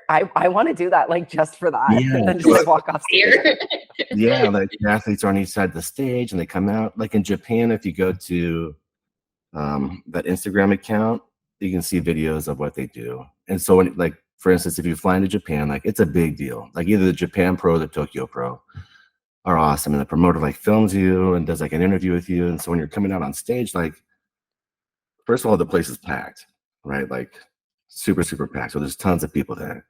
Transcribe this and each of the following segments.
I want to do that, like just for that. Yeah, and then just walk off stage. Yeah, like the athletes are on each side of the stage and they come out. Like in Japan, if you go to that Instagram account, you can see videos of what they do. And so when, like, for instance, if you fly into Japan, like it's a big deal. Like either the Japan Pro or the Tokyo Pro are awesome. And the promoter like films you and does like an interview with you. And so when you're coming out on stage, like, first of all, the place is packed, right? Like super, super packed. So there's tons of people there.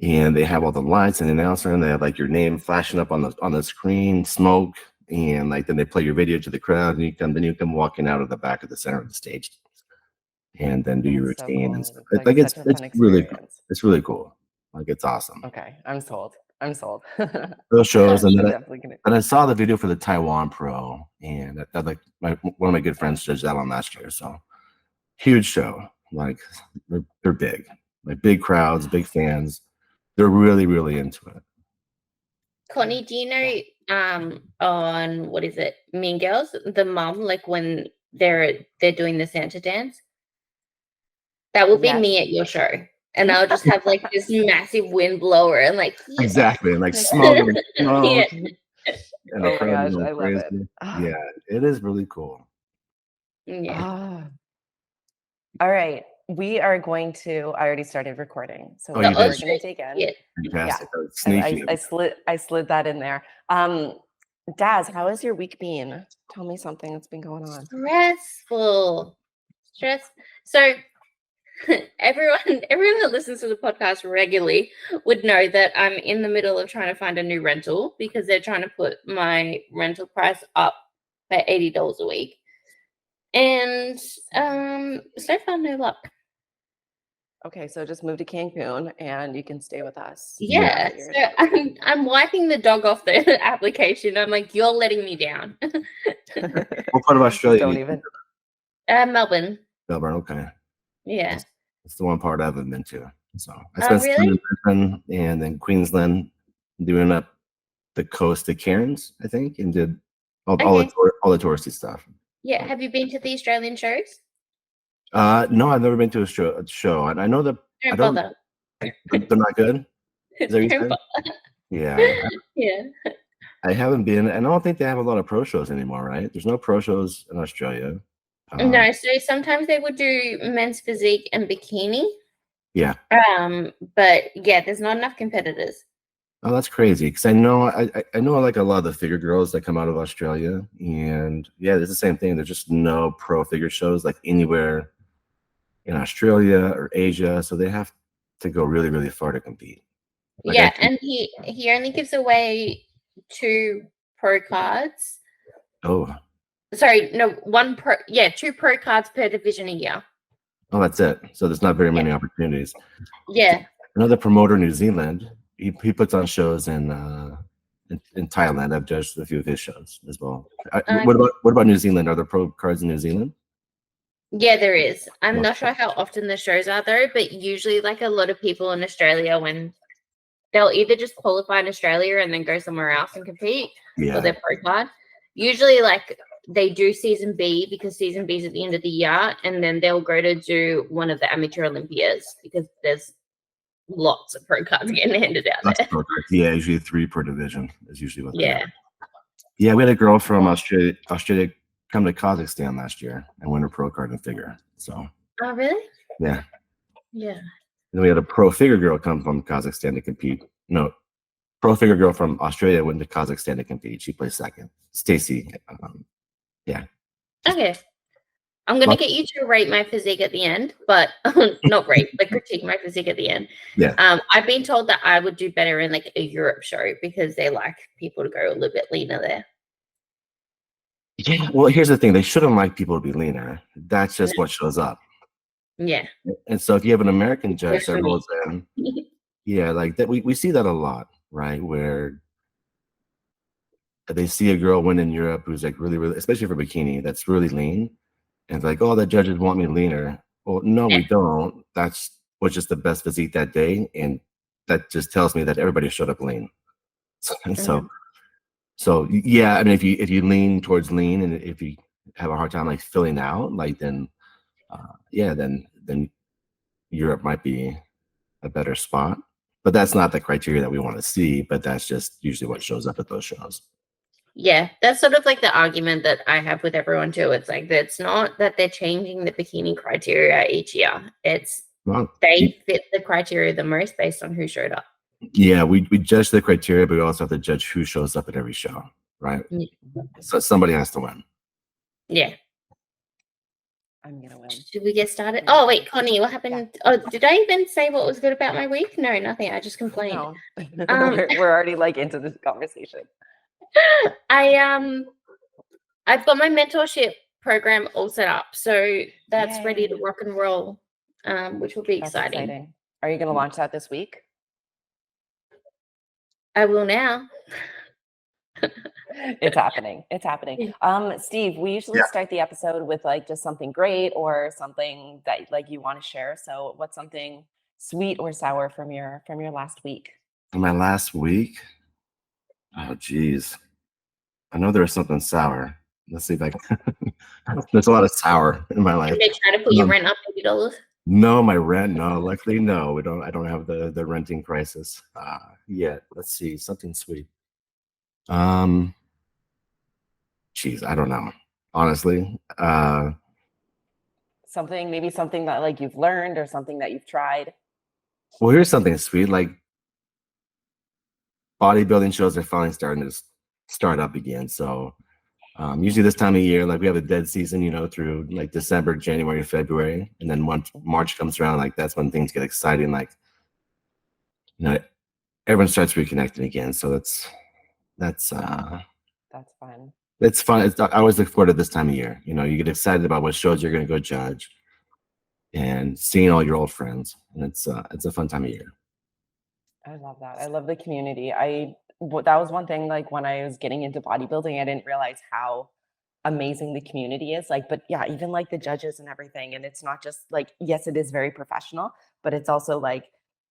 And they have all the lights and the announcer, and they have like your name flashing up on the screen, smoke, and like then they play your video to the crowd, and you come walking out of the back of the center of the stage, and then do your routine and stuff. Like it's really cool. Like it's awesome. Okay, I'm sold. Those shows, and I saw the video for the Taiwan Pro, and that like one of my good friends judged that on last year. So huge show. Like they're big, like big crowds, big fans. They're really, really into it. Connie, do you know on what is it, Mean Girls, the mom, like when they're doing the Santa dance? That will be me at your show. And I'll just have like this massive wind blower and like exactly, and like smoke and smoke. Yeah. And the crowd I love it. Yeah, it is really cool. Yeah. All right. We are going to. I already started recording, so we're going to dig in. Yeah. Fantastic. Yeah. I slid that in there. Daz, how has your week been? Tell me something that's been going on. Stressful. So everyone that listens to the podcast regularly would know that I'm in the middle of trying to find a new rental because they're trying to put my rental price up by $80 a week. And so far, no luck. Okay, so just move to Cancun and you can stay with us. Yeah, so I'm wiping the dog off the application. I'm like, you're letting me down. What part of Australia? Don't even. Melbourne. Melbourne, okay. Yeah. It's the one part I haven't been to. So I spent really? time in Brisbane and then Queensland, doing up the coast to Cairns, I think, and did all the touristy stuff. Yeah. Have you been to the Australian shows? No, I've never been to a show. And I know that they're not good. Is that what you said? Yeah. Yeah. I haven't been, and I don't think they have a lot of pro shows anymore, right? There's no pro shows in Australia. No, so sometimes they would do men's physique and bikini. Yeah. But yeah, there's not enough competitors. Oh, that's crazy. Because I know like a lot of the figure girls that come out of Australia, and yeah, it's the same thing. There's just no pro figure shows like anywhere in Australia or Asia, so they have to go really, really far to compete. Like yeah, and he only gives away 2 pro cards. Oh. Sorry, no, 2 pro cards per division a year. Oh, that's it. So there's not very many opportunities. Yeah. Another promoter in New Zealand, he puts on shows in Thailand. I've judged a few of his shows as well. What about New Zealand? Are there pro cards in New Zealand? Yeah, there is. I'm not sure how often the shows are though, but usually like a lot of people in Australia, when they'll either just qualify in Australia and then go somewhere else and compete for their pro card. Usually like they do season B because season B is at the end of the year, and then they'll go to do one of the amateur Olympias because there's lots of pro cards getting handed out there. Yeah, usually 3 per division is usually what. Yeah. Yeah, we had a girl from Australia come to Kazakhstan last year and win her pro card and figure. So. Oh really? Yeah. Yeah. And we had a pro figure girl come from Kazakhstan to compete. No, pro figure girl from Australia went to Kazakhstan to compete. She placed second. Stacy. Yeah. Okay. I'm going to get you to rate my physique at the end, but not rate, but critique my physique at the end. Yeah. I've been told that I would do better in like a Europe show because they like people to go a little bit leaner there. Yeah. Well, here's the thing. They shouldn't like people to be leaner. That's just what shows up. Yeah. And so if you have an American judge that rolls in, yeah, like that, we see that a lot, right? Where they see a girl win in Europe who's like really, really, especially for bikini, that's really lean. And it's like, oh, the judges want me leaner. Well, no, we don't. That's was just the best physique that day. And that just tells me that everybody showed up lean. So yeah, I mean, if you lean towards lean, and if you have a hard time like filling out, like then Europe might be a better spot. But that's not the criteria that we want to see, but that's just usually what shows up at those shows. Yeah, that's sort of like the argument that I have with everyone too. It's like it's not that they're changing the bikini criteria each year. It's they fit the criteria the most based on who showed up. Yeah, we judge the criteria, but we also have to judge who shows up at every show, right? Yeah. So somebody has to win. Yeah. I'm gonna win. Should we get started? Oh wait, Connie, what happened? Yeah. Oh, did I even say what was good about my week? No, nothing. I just complained. No. We're already like into this conversation. I've got my mentorship program all set up, so that's ready to rock and roll, which will be exciting. Are you going to launch that this week? I will now. It's happening. It's happening. Steve, we usually start the episode with like just something great or something that like you want to share. So what's something sweet or sour from your last week? My last week? Oh, geez. I know there was something sour. Let's see if I can. There's a lot of sour in my life. Did they try to put your rent up $80? No, my rent. No, luckily, no. I don't have the renting crisis yet. Let's see, something sweet. Geez, I don't know. Honestly, maybe something that like you've learned or something that you've tried. Well, here's something sweet. Like bodybuilding shows are finally starting to start up again. So usually this time of year, like we have a dead season, through like December, January, February. And then once March comes around, like that's when things get exciting. Like, everyone starts reconnecting again. So that's fun. It's fun. I always look forward to this time of year. You get excited about what shows you're going to go judge and seeing all your old friends. And it's a fun time of year. I love that. I love the community. That was one thing, like when I was getting into bodybuilding, I didn't realize how amazing the community is. Like, but yeah, even like the judges and everything. And it's not just like, yes, it is very professional, but it's also like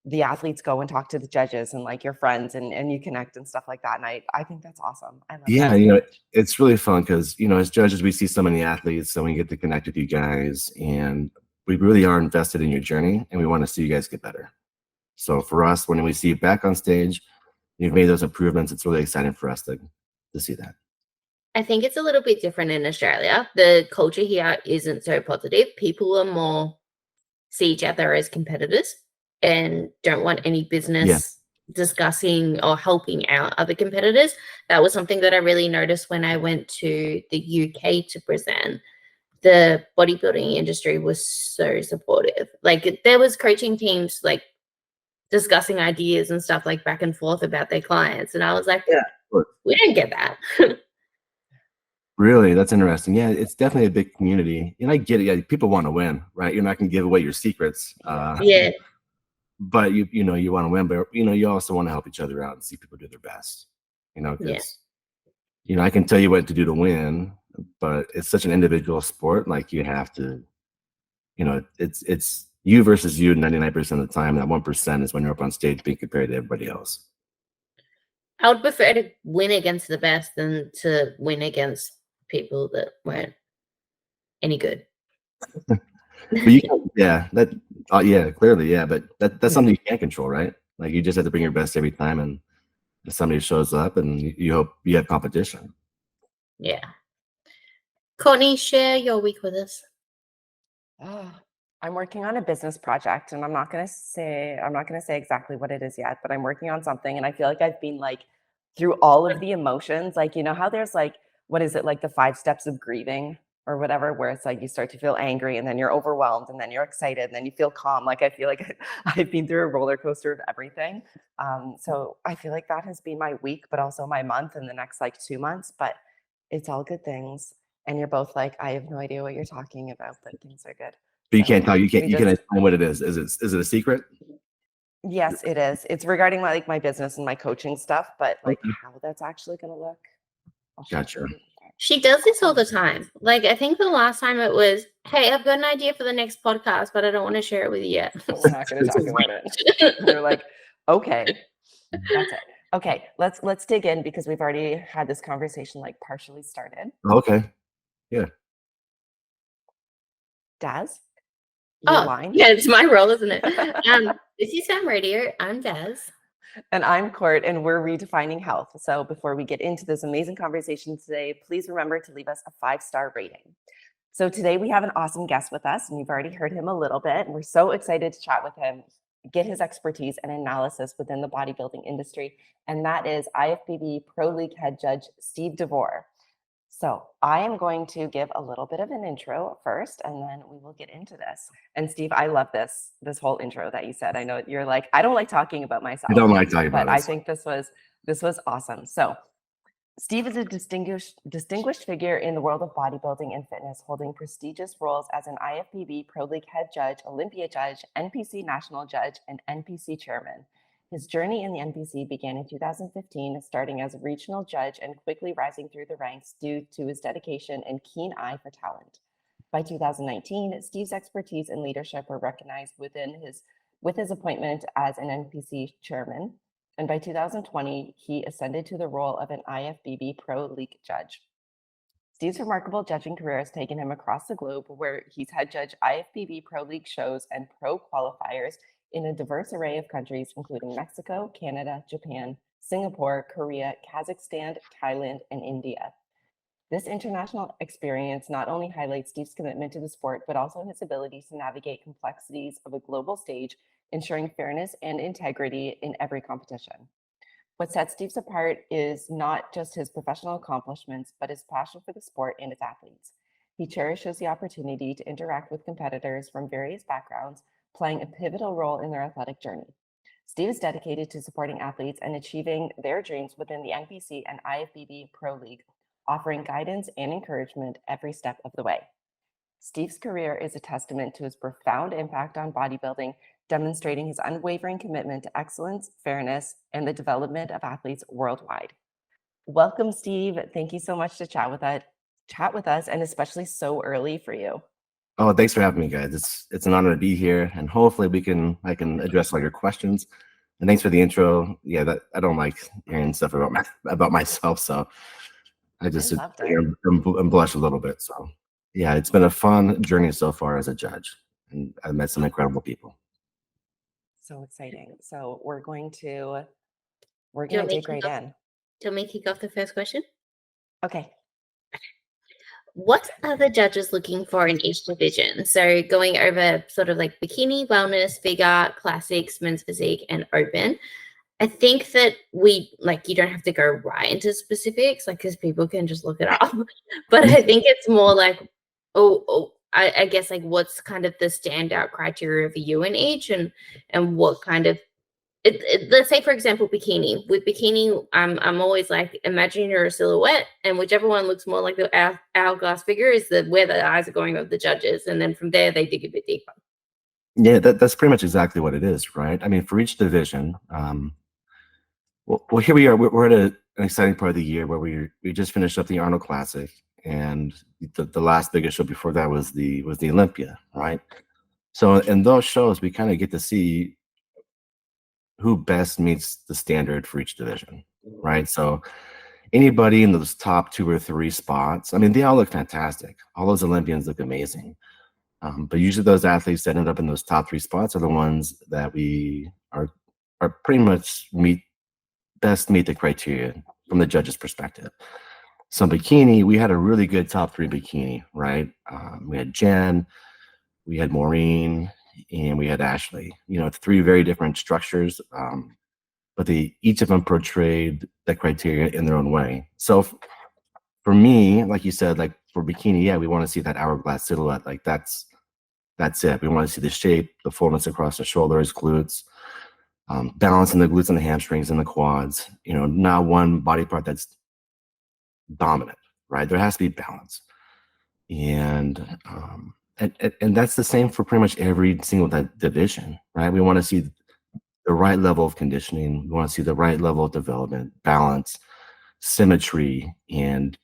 the athletes go and talk to the judges and like your friends and you connect and stuff like that. And I think that's awesome. I love that. It's really fun because, as judges, we see so many athletes, so we get to connect with you guys and we really are invested in your journey and we want to see you guys get better. So for us, when we see you back on stage, you've made those improvements. It's really exciting for us to see that. I think it's a little bit different in Australia. The culture here isn't so positive. People are more see each other as competitors and don't want any business discussing or helping out other competitors. That was something that I really noticed when I went to the UK to present. The bodybuilding industry was so supportive. Like there was coaching teams like discussing ideas and stuff like back and forth about their clients. And I was like, we don't get that. Really? That's interesting. Yeah, it's definitely a big community. And I get it. Yeah, people want to win, right? You're not going to give away your secrets. But you want to win, but you also want to help each other out and see people do their best. I can tell you what to do to win, but it's such an individual sport. Like you have to, it's you versus you 99% of the time. That 1% is when you're up on stage being compared to everybody else. I would prefer to win against the best than to win against people that weren't any good. But clearly, but that's something you can't control, right? Like you just have to bring your best every time, and if somebody shows up, and you hope you have competition. Yeah. Courtney, share your week with us. I'm working on a business project, and I'm not gonna say exactly what it is yet, but I'm working on something, and I feel like I've been like through all of the emotions. Like how there's like, what is it, like the 5 steps of grieving or whatever, where it's like you start to feel angry and then you're overwhelmed and then you're excited and then you feel calm. Like I feel like I've been through a roller coaster of everything. So I feel like that has been my week, but also my month and the next like 2 months, but it's all good things. And you're both like, I have no idea what you're talking about, but things are good. But you can't tell. You can explain what it is. Is it a secret? Yes, it is. It's regarding my business and my coaching stuff, but like how that's actually going to look. Gotcha. She does this all the time. Like I think the last time it was, hey, I've got an idea for the next podcast, but I don't want to share it with you yet. We're not going to talk about it. They're like, okay, that's it. Okay, let's dig in because we've already had this conversation like partially started. Okay. Yeah. Dazz? your line. Yeah, it's my role, isn't it? This is Femme Radio. I'm Dazz. And I'm Court, and we're redefining health. So before we get into this amazing conversation today, please remember to leave us a 5-star rating. So today we have an awesome guest with us, and you've already heard him a little bit, and we're so excited to chat with him, get his expertise and analysis within the bodybuilding industry, and that is IFBB Pro League head judge Steve DeVore. So I am going to give a little bit of an intro first, and then we will get into this. And Steve, I love this whole intro that you said. I know you're like, I don't like talking about myself. I don't like talking about it. But I think this was awesome. So Steve is a distinguished figure in the world of bodybuilding and fitness, holding prestigious roles as an IFBB Pro League head judge, Olympia Judge, NPC National Judge, and NPC Chairman. His journey in the NPC began in 2015, starting as a regional judge and quickly rising through the ranks due to his dedication and keen eye for talent. By 2019, Steve's expertise and leadership were recognized with his appointment as an NPC Chairman. And by 2020, he ascended to the role of an IFBB Pro League judge. Steve's remarkable judging career has taken him across the globe, where he's head judge IFBB Pro League shows and pro qualifiers in a diverse array of countries, including Mexico, Canada, Japan, Singapore, Korea, Kazakhstan, Thailand, and India. This international experience not only highlights Steve's commitment to the sport, but also his ability to navigate complexities of a global stage, ensuring fairness and integrity in every competition. What sets Steve apart is not just his professional accomplishments, but his passion for the sport and its athletes. He cherishes the opportunity to interact with competitors from various backgrounds, playing a pivotal role in their athletic journey. Steve is dedicated to supporting athletes and achieving their dreams within the NPC and IFBB Pro League, offering guidance and encouragement every step of the way. Steve's career is a testament to his profound impact on bodybuilding, demonstrating his unwavering commitment to excellence, fairness, and the development of athletes worldwide. Welcome, Steve. Thank you so much to chat with us, and especially so early for you. Oh, thanks for having me, guys. It's an honor to be here, and hopefully I can address all your questions. And thanks for the intro. Yeah, I don't like hearing stuff about myself, so I'm blush a little bit. So yeah, it's been a fun journey so far as a judge, and I've met some incredible people. So exciting. So we're going to dig right in. Do you want me to kick off the first question? Okay. What are the judges looking for in each division? So going over sort of like bikini, wellness, figure, classics, men's physique, and open. I think that you don't have to go right into specifics, because people can just look it up. But I think it's more like, I guess what's kind of the standout criteria for you in each, and what kind of let's say, for example, bikini. With bikini, I'm always like, imagine you're a silhouette, and whichever one looks more like the hourglass figure is where the eyes are going of the judges, and then from there they dig a bit deeper. Yeah, that's pretty much exactly what it is, right? I mean, for each division, well, here we are. We're at an exciting part of the year where we just finished up the Arnold Classic, and the last biggest show before that was the Olympia, right? So in those shows, we kind of get to see who best meets the standard for each division, right? So anybody in those top 2 or 3 spots, I mean, they all look fantastic. All those Olympians look amazing. But usually those athletes that end up in those top 3 spots are the ones that we are pretty much best meet the criteria from the judge's perspective. So bikini, we had a really good top 3 bikini, right? We had Jen, we had Maureen, and we had Ashley. 3 very different structures, but each of them portrayed the criteria in their own way. So for me, like you said, for bikini, yeah, we want to see that hourglass silhouette. That's it. We want to see the shape, the fullness across the shoulders, glutes, balance in the glutes and the hamstrings and the quads. Not one body part that's dominant, right? There has to be balance, and that's the same for pretty much every single division, right? We want to see the right level of conditioning. We want to see the right level of development, balance, symmetry, and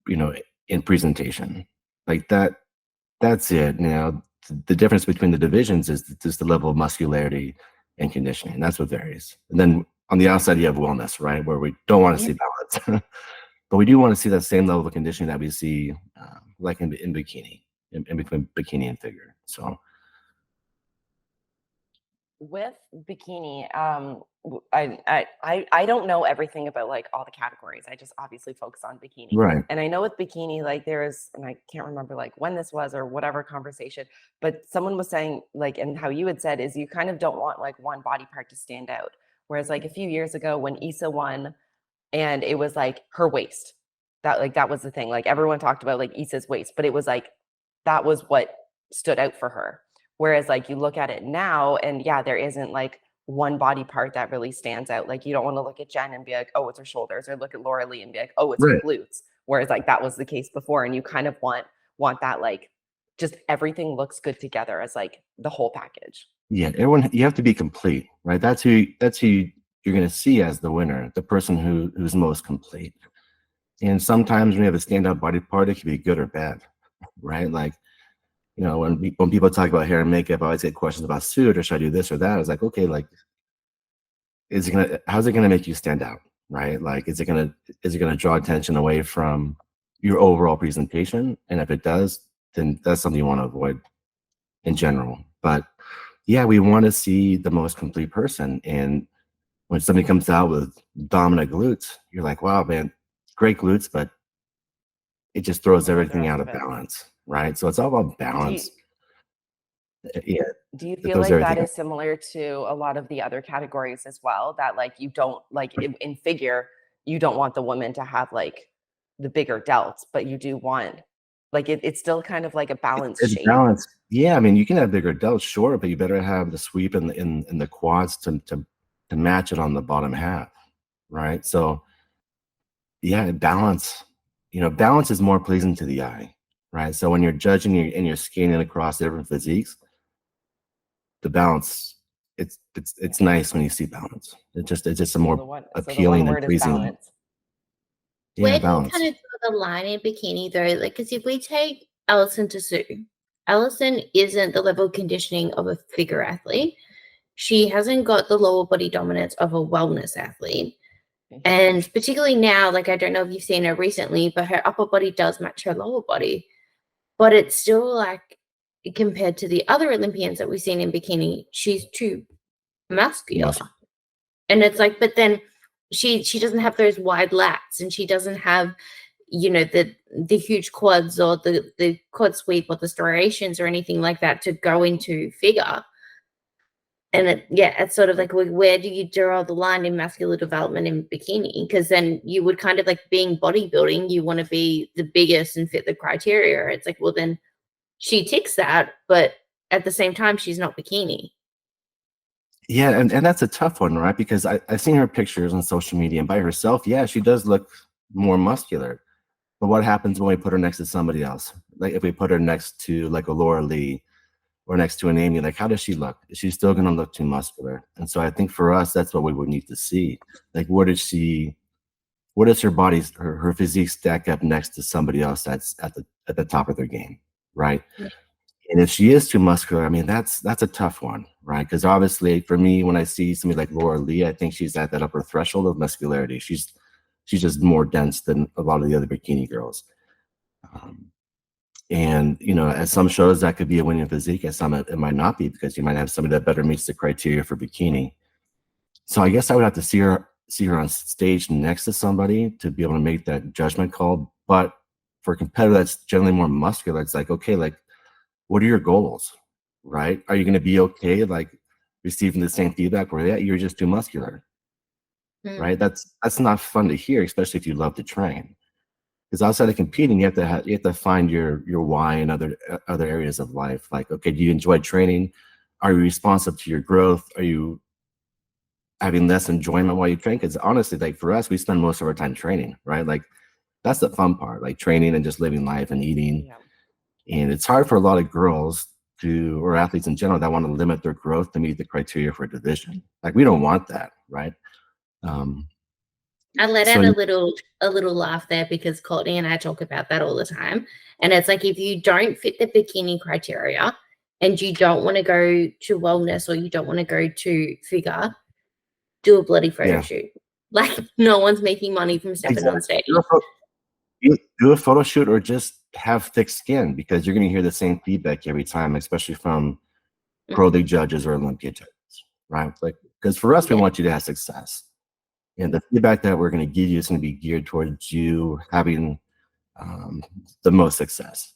in presentation. That's it. The difference between the divisions is just the level of muscularity and conditioning. That's what varies. And then on the outside, you have wellness, right? Where we don't want to see balance, but we do want to see that same level of conditioning that we see in bikini. in between bikini and figure. So with bikini, I don't know everything about like all the categories. I just obviously focus on bikini. right. And I know with bikini, like there is, and I can't remember like when this was or whatever conversation, but someone was saying like, and how you had said is you kind of don't want like one body part to stand out. Whereas like a few years ago when Issa won, and it was like her waist, that was the thing. Like everyone talked about like Issa's waist, but it was like that was what stood out for her. Whereas like you look at it now, and yeah, there isn't like one body part that really stands out. Like you don't want to look at Jen and be like, oh, it's her shoulders, or look at Laura Lee and be like, oh, it's her glutes. Whereas like that was the case before, and you kind of want that like just everything looks good together as like the whole package. Yeah, everyone, you have to be complete, right? That's who you're going to see as the winner, the person who's most complete. And sometimes when you have a standout body part, it can be good or bad, right? Like, you know, when people talk about hair and makeup, I always get questions about suit, or should I do this or that? I was like, okay, like, how's it gonna make you stand out, right? Like, is it gonna draw attention away from your overall presentation? And if it does, then that's something you want to avoid in general. But yeah, we want to see the most complete person. And when somebody comes out with dominant glutes, you're like, wow, man, great glutes, but it just throws everything out of balance, right? So it's all about balance. Do you feel like that is similar to a lot of the other categories as well? That like you don't like in figure, you don't want the woman to have like the bigger delts, but you do want like it's still kind of like a balanced shape. Balance. Yeah, I mean, you can have bigger delts, sure, but you better have the sweep in the quads to match it on the bottom half, right? So yeah, balance. You know, balance is more pleasing to the eye, right? So when you're judging and you're scanning across different physiques, the balance, it's nice when you see balance. It's just a more appealing and pleasing. Where do you kind of draw the line in bikini though? Like, because if we take Alison to Sue, Alison isn't the level of conditioning of a figure athlete. She hasn't got the lower body dominance of a wellness athlete. And particularly now, like, I don't know if you've seen her recently, but her upper body does match her lower body. But it's still like, compared to the other Olympians that we've seen in bikini, she's too muscular. And it's like, but then she doesn't have those wide lats, and she doesn't have, you know, the huge quads or the quad sweep or the striations or anything like that to go into figure. And it's sort of like, where do you draw the line in muscular development in bikini? Because then you would kind of like, being bodybuilding, you want to be the biggest and fit the criteria. It's like, well, then she ticks that, but at the same time, she's not bikini. Yeah, and that's a tough one, right? Because I've seen her pictures on social media, and by herself, yeah, she does look more muscular. But what happens when we put her next to somebody else? Like if we put her next to like a Laura Lee, or next to an Amy, like how does she look? Is she still going to look too muscular? And so I think for us, that's what we would need to see. Like, what does her body, her physique stack up next to somebody else that's at the top of their game, right? Yeah. And if she is too muscular, I mean, that's a tough one, right? Because obviously for me, when I see somebody like Laura Lee, I think she's at that upper threshold of muscularity. She's just more dense than a lot of the other bikini girls. And, you know, at some shows that could be a winning physique, at some it might not be, because you might have somebody that better meets the criteria for bikini. So I guess I would have to see her on stage next to somebody to be able to make that judgment call. But for a competitor that's generally more muscular, it's like, okay, like, what are your goals, right? Are you going to be okay, like, receiving the same feedback where, yeah, you're just too muscular, right? That's not fun to hear, especially if you love to train. Because outside of competing, you have to find your why in other areas of life. Like, okay, do you enjoy training? Are you responsive to your growth? Are you having less enjoyment while you train? Because honestly, like for us, we spend most of our time training, right? Like that's the fun part, like training and just living life and eating. Yeah. And it's hard for a lot of girls or athletes in general that want to limit their growth to meet the criteria for a division. Like we don't want that, right? I let out a little laugh there, because Courtney and I talk about that all the time. And it's like, if you don't fit the bikini criteria and you don't want to go to wellness, or you don't want to go to figure, do a bloody photo shoot. Like no one's making money from stepping on stage. Do a photo shoot, or just have thick skin, because you're going to hear the same feedback every time, especially from pro league judges or Olympia judges, right? Like, because for us, we want you to have success, and the feedback that we're going to give you is going to be geared towards you having the most success.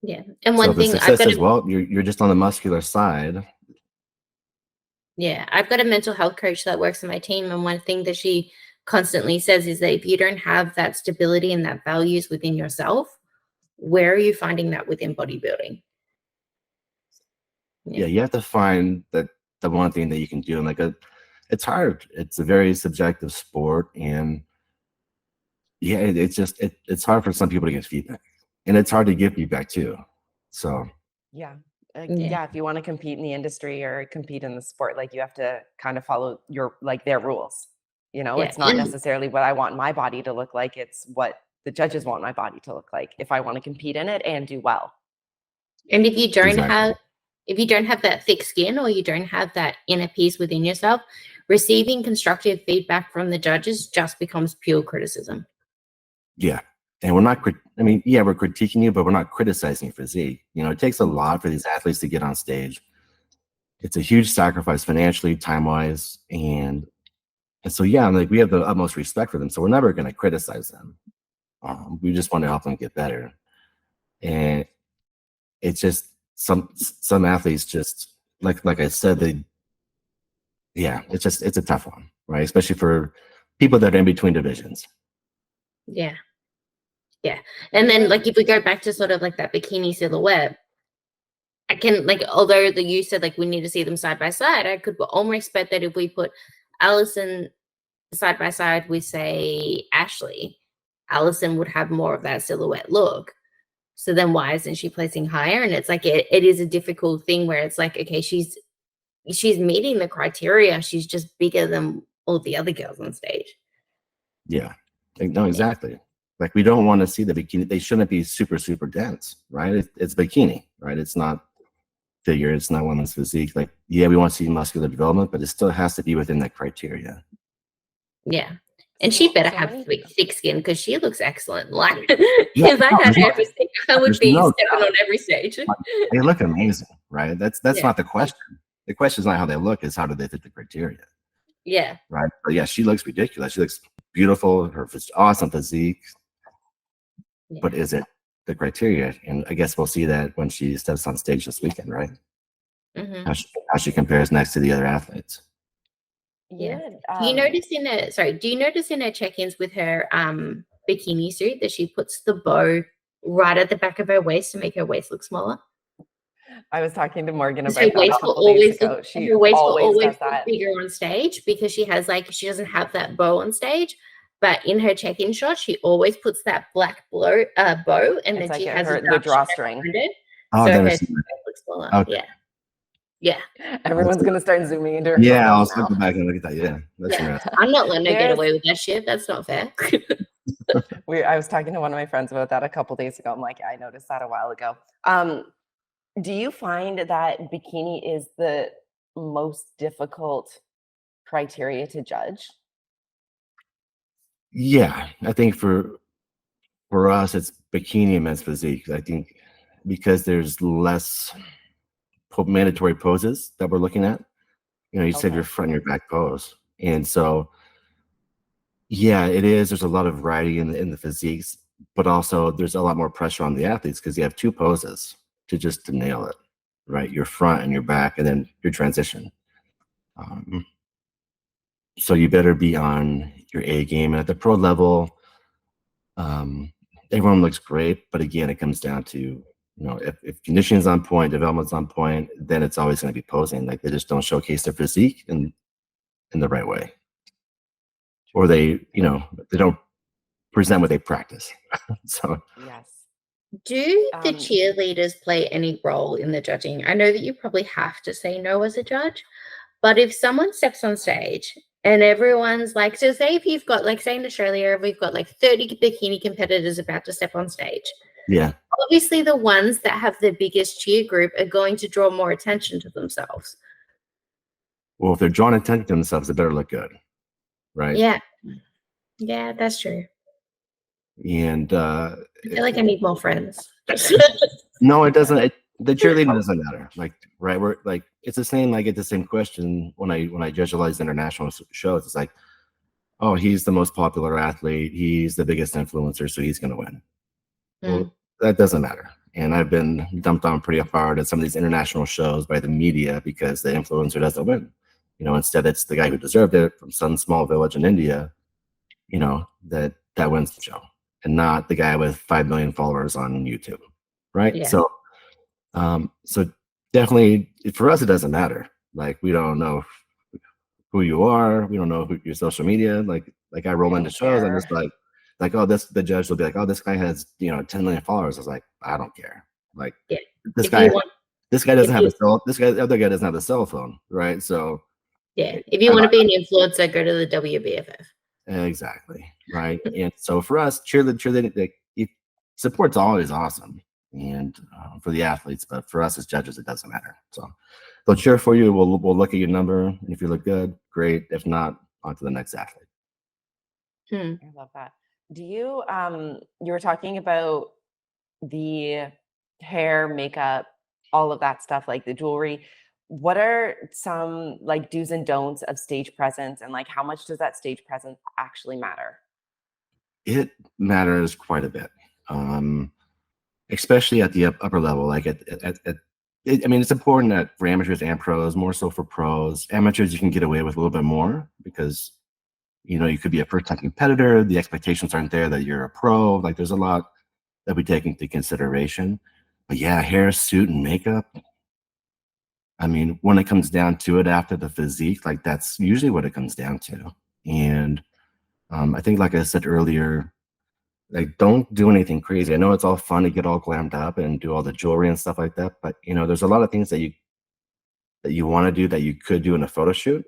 Yeah, and So one the thing success is, well, you're just on the muscular side. Yeah, I've got a mental health coach that works on my team, and one thing that she constantly says is that if you don't have that stability and that values within yourself, where are you finding that within bodybuilding? Yeah, you have to find that the one thing that you can do, and like it's hard. It's a very subjective sport, and yeah, it's hard for some people to get feedback, and it's hard to give feedback too. So Yeah. Yeah. If you want to compete in the industry or compete in the sport, like you have to kind of follow their rules. Yeah. It's not necessarily what I want my body to look like. It's what the judges want my body to look like if I want to compete in it and do well. And if you don't Exactly. have that thick skin, or you don't have that inner peace within yourself, receiving constructive feedback from the judges just becomes pure criticism. Yeah. And we're not, I mean, yeah, we're critiquing you, but we're not criticizing physique. It takes a lot for these athletes to get on stage. It's a huge sacrifice financially, time-wise, and so yeah, like we have the utmost respect for them. So we're never going to criticize them. We just want to help them get better. And it's just some athletes just like I said, it's a tough one, right? Especially for people that are in between divisions. Yeah. Yeah. And then like if we go back to sort of like that bikini silhouette, I can although you said like we need to see them side by side, I could almost bet that if we put Allison side by side with, say, Ashley, Allison would have more of that silhouette look. So then why isn't she placing higher? And it's like it is a difficult thing where it's like, okay, she's meeting the criteria. She's just bigger than all the other girls on stage. Yeah. No, exactly. Like we don't want to see the bikini. They shouldn't be super, super dense, right? It's bikini, right? It's not figure. It's not women's physique. Like, yeah, we want to see muscular development, but it still has to be within that criteria. Yeah. And she better have thick skin because she looks excellent. Like, if I had everything, I would be stepping on every stage. They look amazing, right? That's not the question. The question is not how they look, is how do they fit the criteria? Yeah. Right. But yeah, she looks ridiculous. She looks beautiful. Her awesome physique. Yeah. But is it the criteria? And I guess we'll see that when she steps on stage this weekend, right? Mm-hmm. How she compares next to the other athletes. Yeah. Do you notice in her check-ins with her bikini suit that she puts the bow right at the back of her waist to make her waist look smaller? I was talking to Morgan about her that waist a couple days ago. Her waist will always look bigger on stage because she doesn't have that bow on stage. But in her check-in shot, she always puts that black bow, and then she has the drawstring. Oh, so her waist looks smaller. Okay. Yeah. Everyone's gonna start zooming into her. Yeah, I'll go back and look at that. Yeah, that's I'm not letting her get away with that shit. That's not fair. I was talking to one of my friends about that a couple days ago. I'm like, I noticed that a while ago. Do you find that bikini is the most difficult criteria to judge? Yeah, I think for us, it's bikini and men's physique. I think because there's less mandatory poses that we're looking at. You said your front and your back pose, and so yeah, it is. There's a lot of variety in the physiques, but also there's a lot more pressure on the athletes because you have two poses to nail it, right? Your front and your back, and then your transition. So you better be on your A game. And at the pro level, everyone looks great, but again, it comes down to if conditioning's on point, development's on point, then it's always going to be posing. Like they just don't showcase their physique in the right way, or they don't present what they practice. So yes. Do the cheerleaders play any role in the judging? I know that you probably have to say no as a judge, but if someone steps on stage and everyone's like, so say if you've got say in Australia, we've got 30 bikini competitors about to step on stage. Yeah. Obviously, the ones that have the biggest cheer group are going to draw more attention to themselves. Well, if they're drawing attention to themselves, they better look good, right? Yeah. Yeah, that's true. And I feel like I need more friends. no, it doesn't. The cheerleading doesn't matter. Like, right? We're like, it's the same. I get the same question when I judge all these international shows. It's like, oh, he's the most popular athlete. He's the biggest influencer, so he's going to win. Well, that doesn't matter. And I've been dumped on pretty hard at some of these international shows by the media because the influencer doesn't win. You know, instead it's the guy who deserved it from some small village in India, you know, that wins the show, and not the guy with 5 million followers on YouTube, right? Yeah. So, so definitely for us, it doesn't matter. Like, we don't know who you are. We don't know who your social media. Like I roll into shows, I'm just like, oh, the judge will be like, oh, this guy has, you know, 10 million followers. I was like, I don't care. Like, this guy doesn't have the other guy doesn't have a cell phone, right? So yeah, if you want to be an influencer, go to the WBFF. Exactly, right. And so for us, cheerleading, support's always awesome, and for the athletes, but for us as judges, it doesn't matter. So they'll cheer for you. We'll look at your number, and if you look good, great. If not, on to the next athlete. I love that. Do you you were talking about the hair, makeup, all of that stuff, like the jewelry. What are some like do's and don'ts of stage presence, and like how much does that stage presence actually matter? It matters quite a bit, especially at the upper level. Like I mean, it's important for amateurs and pros, more so for pros. Amateurs, you can get away with a little bit more because, you know, you could be a first-time competitor. The expectations aren't there that you're a pro. Like, there's a lot that we take into consideration. But yeah, hair, suit, and makeup. I mean, when it comes down to it, after the physique, like, that's usually what it comes down to. And I think, like I said earlier, like, don't do anything crazy. I know it's all fun to get all glammed up and do all the jewelry and stuff like that, but you know, there's a lot of things that you want to do that you could do in a photo shoot.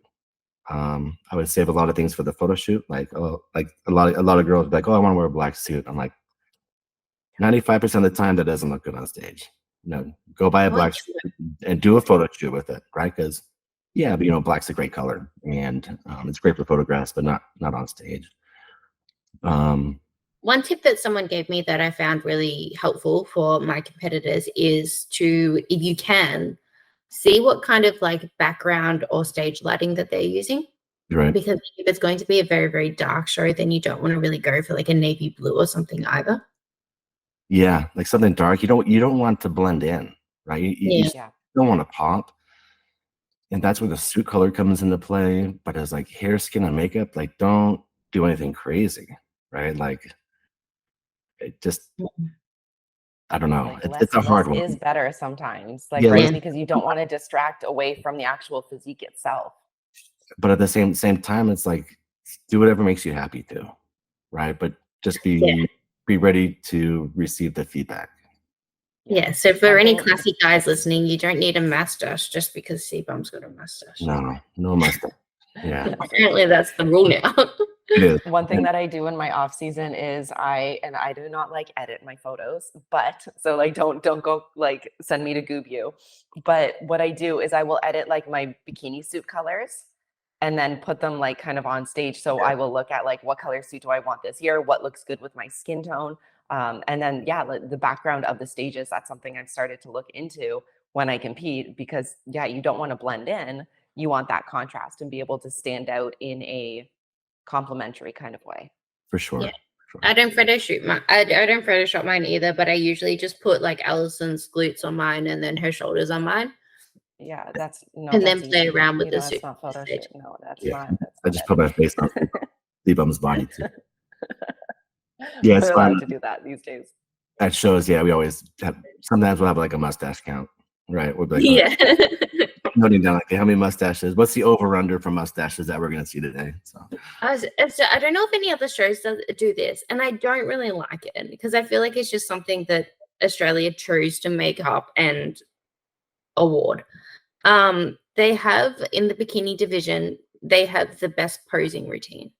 I would save a lot of things for the photo shoot. Like, oh, like a lot of girls be like, oh, I want to wear a black suit. I'm like, 95% of the time that doesn't look good on stage. No, go buy a black suit and do a photo shoot with it, right? Because yeah, but you know, black's a great color, and it's great for photographs, but not on stage. One tip that someone gave me that I found really helpful for my competitors is to, if you can, see what kind of like background or stage lighting that they're using. Right. Because if it's going to be a very, very dark show, then you don't want to really go for like a navy blue or something either. Yeah, like something dark. You don't want to blend in, right? You don't want to pop. And that's where the suit color comes into play. But as like hair, skin, and makeup, like, don't do anything crazy, right? Like, it just, I don't know. Like It's a hard one. Is better sometimes, like, right? Because you don't want to distract away from the actual physique itself. But at the same time, it's like, do whatever makes you happy too, right? But just be ready to receive the feedback. Yeah, so for any classy guys listening, you don't need a mustache just because C-Bum's got a mustache. No mustache. Yeah. Apparently that's the rule now. It is. One thing that I do in my off season is I do not like edit my photos, but so like don't go like send me to Goob you. But what I do is I will edit like my bikini suit colors and then put them like kind of on stage. So I will look at like, what color suit do I want this year? What looks good with my skin tone? And then, like, the background of the stages, that's something I've started to look into when I compete, because you don't want to blend in. You want that contrast and be able to stand out in a complementary kind of way. For sure. Yeah. I don't Photoshop mine either, but I usually just put like Allison's glutes on mine and then her shoulders on mine. Yeah, that's then play around with the suit. Not Photoshop. No, that's not. I just put my face on C-Bum's body too. Yeah, it's fun to do that these days. At shows, we always have. Sometimes we'll have like a mustache count, right? We'll be like, noting down like, how many mustaches? What's the over/under for mustaches that we're going to see today? So I don't know if any other shows do this, and I don't really like it because I feel like it's just something that Australia chose to make up and award. They have in the bikini division, they have the best posing routine.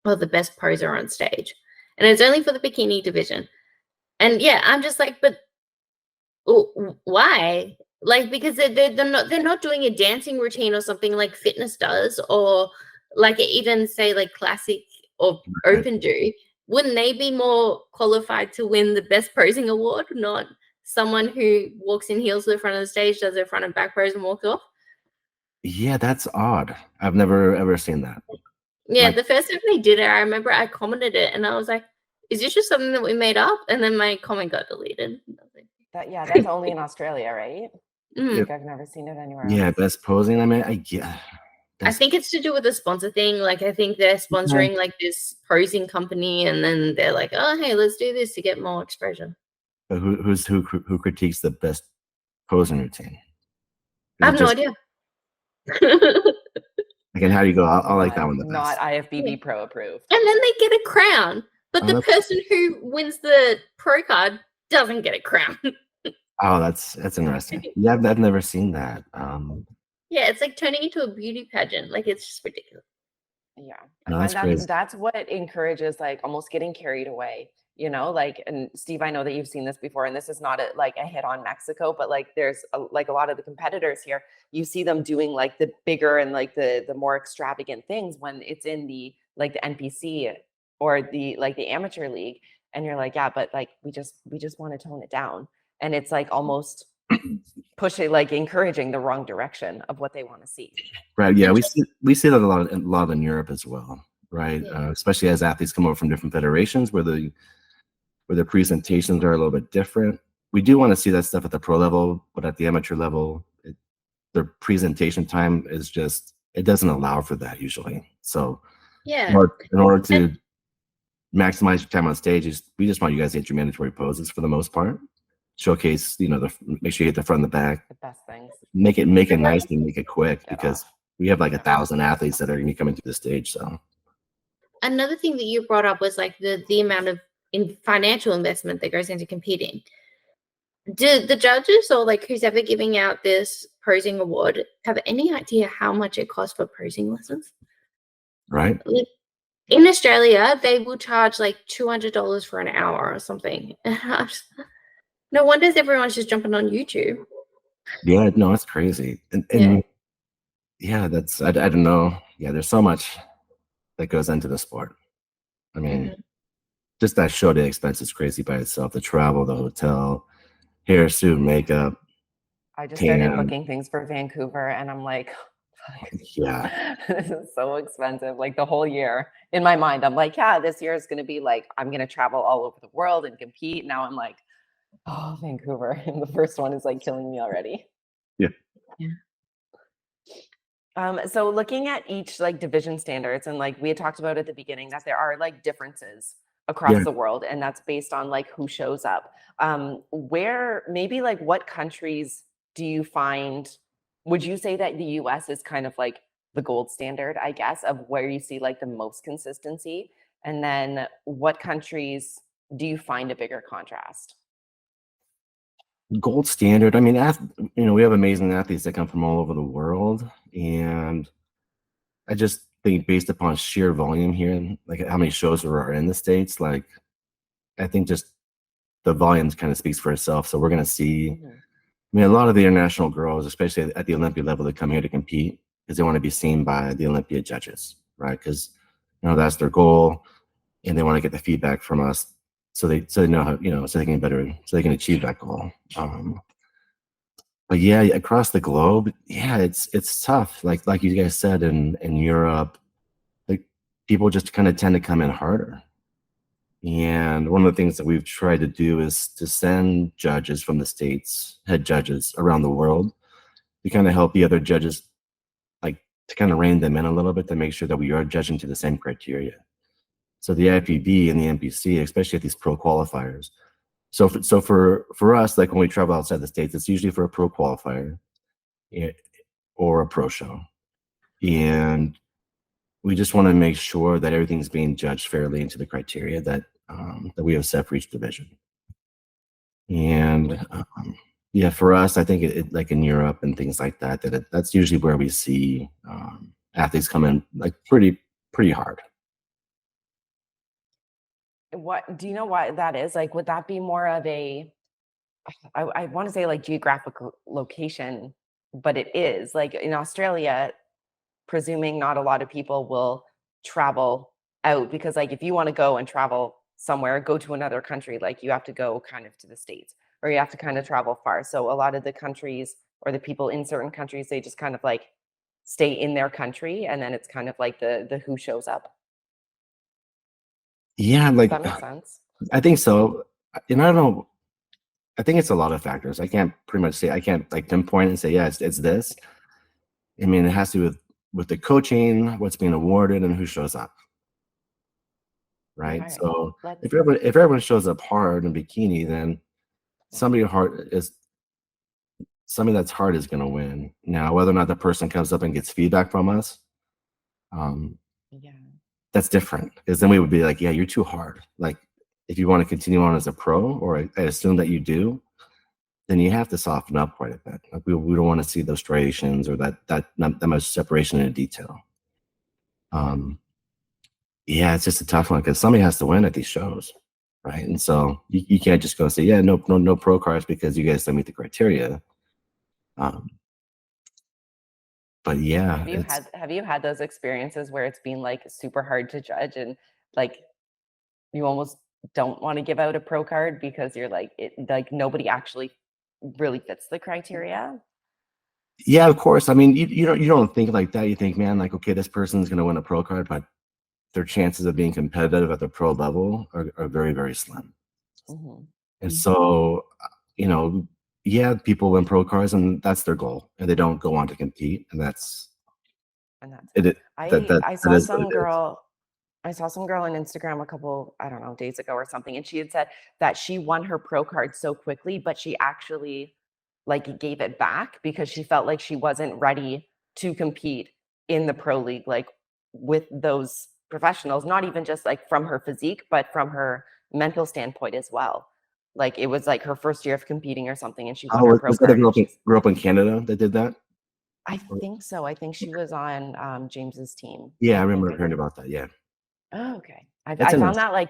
Or the best poser on stage, and it's only for the bikini division. And I'm just like, but why? Like, because they're not doing a dancing routine or something like fitness does, or like even say like classic or open do. wouldn't they be more qualified to win the best posing award, not someone who walks in heels to the front of the stage, does their front and back pose and walks off? Yeah, that's odd. I've never ever seen that. Yeah, Like- the first time they did it, I remember I commented it and I was like, is this just something that we made up? And then my comment got deleted. That's only in Australia, right? Mm. Like, I've never seen it anywhere Yeah, else. best posing. I mean, I think it's to do with the sponsor thing. Like, I think they're sponsoring like this posing company, and then they're like, "Oh, hey, let's do this to get more exposure." But who critiques the best posing routine? I have no idea. Again, how do you go? I like that one the Not best. IFBB Pro approved. And then they get a crown, but the that's- person who wins the pro card doesn't get a crown. Oh, that's interesting. Yeah, I've never seen that. Yeah, it's like turning into a beauty pageant. Like, it's just ridiculous. Yeah. No, And that's crazy. that's what encourages like almost getting carried away, you know, like, and Steve, I know that you've seen this before, and this is not like a hit on Mexico, but like there's like a lot of the competitors here, you see them doing like the bigger and like the more extravagant things when it's in the like the NPC or the like the amateur league, and you're like, yeah, but like we just want to tone it down, and it's like almost pushing, like encouraging the wrong direction of what they want to see. Right. Yeah, we see that a lot in Europe as well. Right. Yeah. Especially as athletes come over from different federations where the presentations are a little bit different. We do want to see that stuff at the pro level, but at the amateur level, the presentation time is just, it doesn't allow for that usually. So Yeah. in order to maximize your time on stage, we just want you guys to hit your mandatory poses for the most part. Showcase, make sure you hit the front and the back. The best things. Make it nice and make it quick, Get because off. we have like 1,000 athletes that are going to be coming to the stage. So Another thing that you brought up was like the amount of financial investment that goes into competing. Do the judges or like who's ever giving out this posing award have any idea how much it costs for posing lessons? right. In Australia, they will charge like $200 for an hour or something. No wonder everyone's just jumping on YouTube. Yeah, no, it's crazy. And yeah, that's I don't know. Yeah, there's so much that goes into the sport. I mean, just that show day expense is crazy by itself. The travel, the hotel, hair, suit, makeup. I just started booking things for Vancouver, and I'm like, yeah, this is so expensive. Like the whole year in my mind, I'm like, yeah, this year is going to be like, I'm going to travel all over the world and compete. Now I'm like, oh, Vancouver. And the first one is like killing me already. Yeah. So looking at each like division standards, and like we had talked about at the beginning that there are like differences across the world, and that's based on like who shows up. Where maybe like what countries do you find, would you say that the US is kind of like the gold standard, I guess, of where you see like the most consistency? And then what countries do you find a bigger contrast? Gold standard. I mean, we have amazing athletes that come from all over the world, and I just think based upon sheer volume here, like how many shows there are in the States, like I think just the volume kind of speaks for itself. So we're going to see, I mean, a lot of the international girls, especially at the Olympia level, that come here to compete because they want to be seen by the Olympia judges, right? Because that's their goal, and they want to get the feedback from us, so they know how, so they can achieve that goal. But yeah, across the globe, yeah, it's tough. Like you guys said, in Europe, like people just kind of tend to come in harder. And one of the things that we've tried to do is to send judges from the States, head judges around the world, to kind of help the other judges, like to kind of rein them in a little bit, to make sure that we are judging to the same criteria. So the IFBB and the NPC, especially at these pro qualifiers. So for us, like when we travel outside the States, it's usually for a pro qualifier or a pro show. And we just want to make sure that everything's being judged fairly into the criteria that we have set for each division. And yeah, for us, I think it like in Europe and things like that, that's usually where we see athletes come in like pretty hard. What do you know why that is? Like, would that be more of a, I want to say like geographical location, but it is like in Australia, presuming not a lot of people will travel out, because like if you want to go and travel somewhere, go to another country. Like you have to go kind of to the States, or you have to kind of travel far. So a lot of the countries or the people in certain countries, they just kind of like stay in their country, and then it's kind of like the who shows up. Yeah, Does like that make sense? I think so. And I don't know. I think it's a lot of factors. I can't pretty much say, I can't like pinpoint and say, yeah, it's this. I mean, it has to do with the coaching, what's being awarded, and who shows up. Right. Okay. So if everyone shows up hard in bikini, then somebody that's hard is going to win. Now, whether or not the person comes up and gets feedback from us, Yeah. that's different, because then we would be like, yeah, you're too hard. Like, if you want to continue on as a pro, or I assume that you do, then you have to soften up quite a bit. Like, we don't want to see those striations or that not that much separation in detail. Yeah, it's just a tough one, because somebody has to win at these shows, right? And so you can't just go say, yeah, no pro cards because you guys don't meet the criteria. But yeah, Have you had those experiences where it's been like super hard to judge, and like you almost don't want to give out a pro card because you're like, like nobody actually really fits the criteria? yeah, of course. I mean, you don't think like that. You think, man, like, okay, this person's gonna win a pro card, but their chances of being competitive at the pro level are very, very slim. Mm-hmm. And so, yeah, people win pro cards, and that's their goal, and they don't go on to compete, and that's And that's it. I saw some girl. I saw some girl on Instagram a couple, I don't know, days ago or something, and she had said that she won her pro card so quickly, but she actually like gave it back because she felt like she wasn't ready to compete in the pro league, like with those professionals, not even just like from her physique, but from her mental standpoint as well. Like it was like her first year of competing or something, and she won her pro was that a card. girl up in Canada that did that? I think so. I think she was on James's team. Yeah, I remember hearing about that. Yeah, Oh, okay. that's I found interesting. that like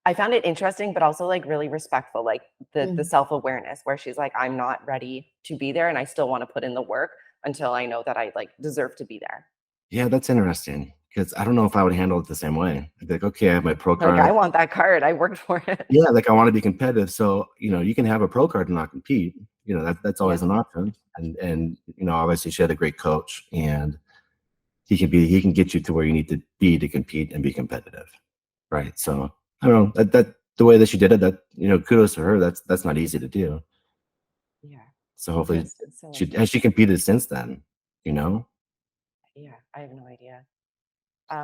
I found it interesting, but also like really respectful, like the self-awareness where she's like, I'm not ready to be there, and I still want to put in the work until I know that I like deserve to be there. Yeah, that's interesting, because I don't know if I would handle it the same way. I'd be like, okay, I have my pro Like card. I want that card. I worked for it. Yeah, like I want to be competitive. So, you can have a pro card and not compete. That's always an option. And obviously she had a great coach, and he can get you to where you need to be to compete and be competitive. Right. So I don't know, that the way that she did it, that, kudos to her. That's not easy to do. Yeah. So hopefully So has she competed since then, yeah, I have no idea.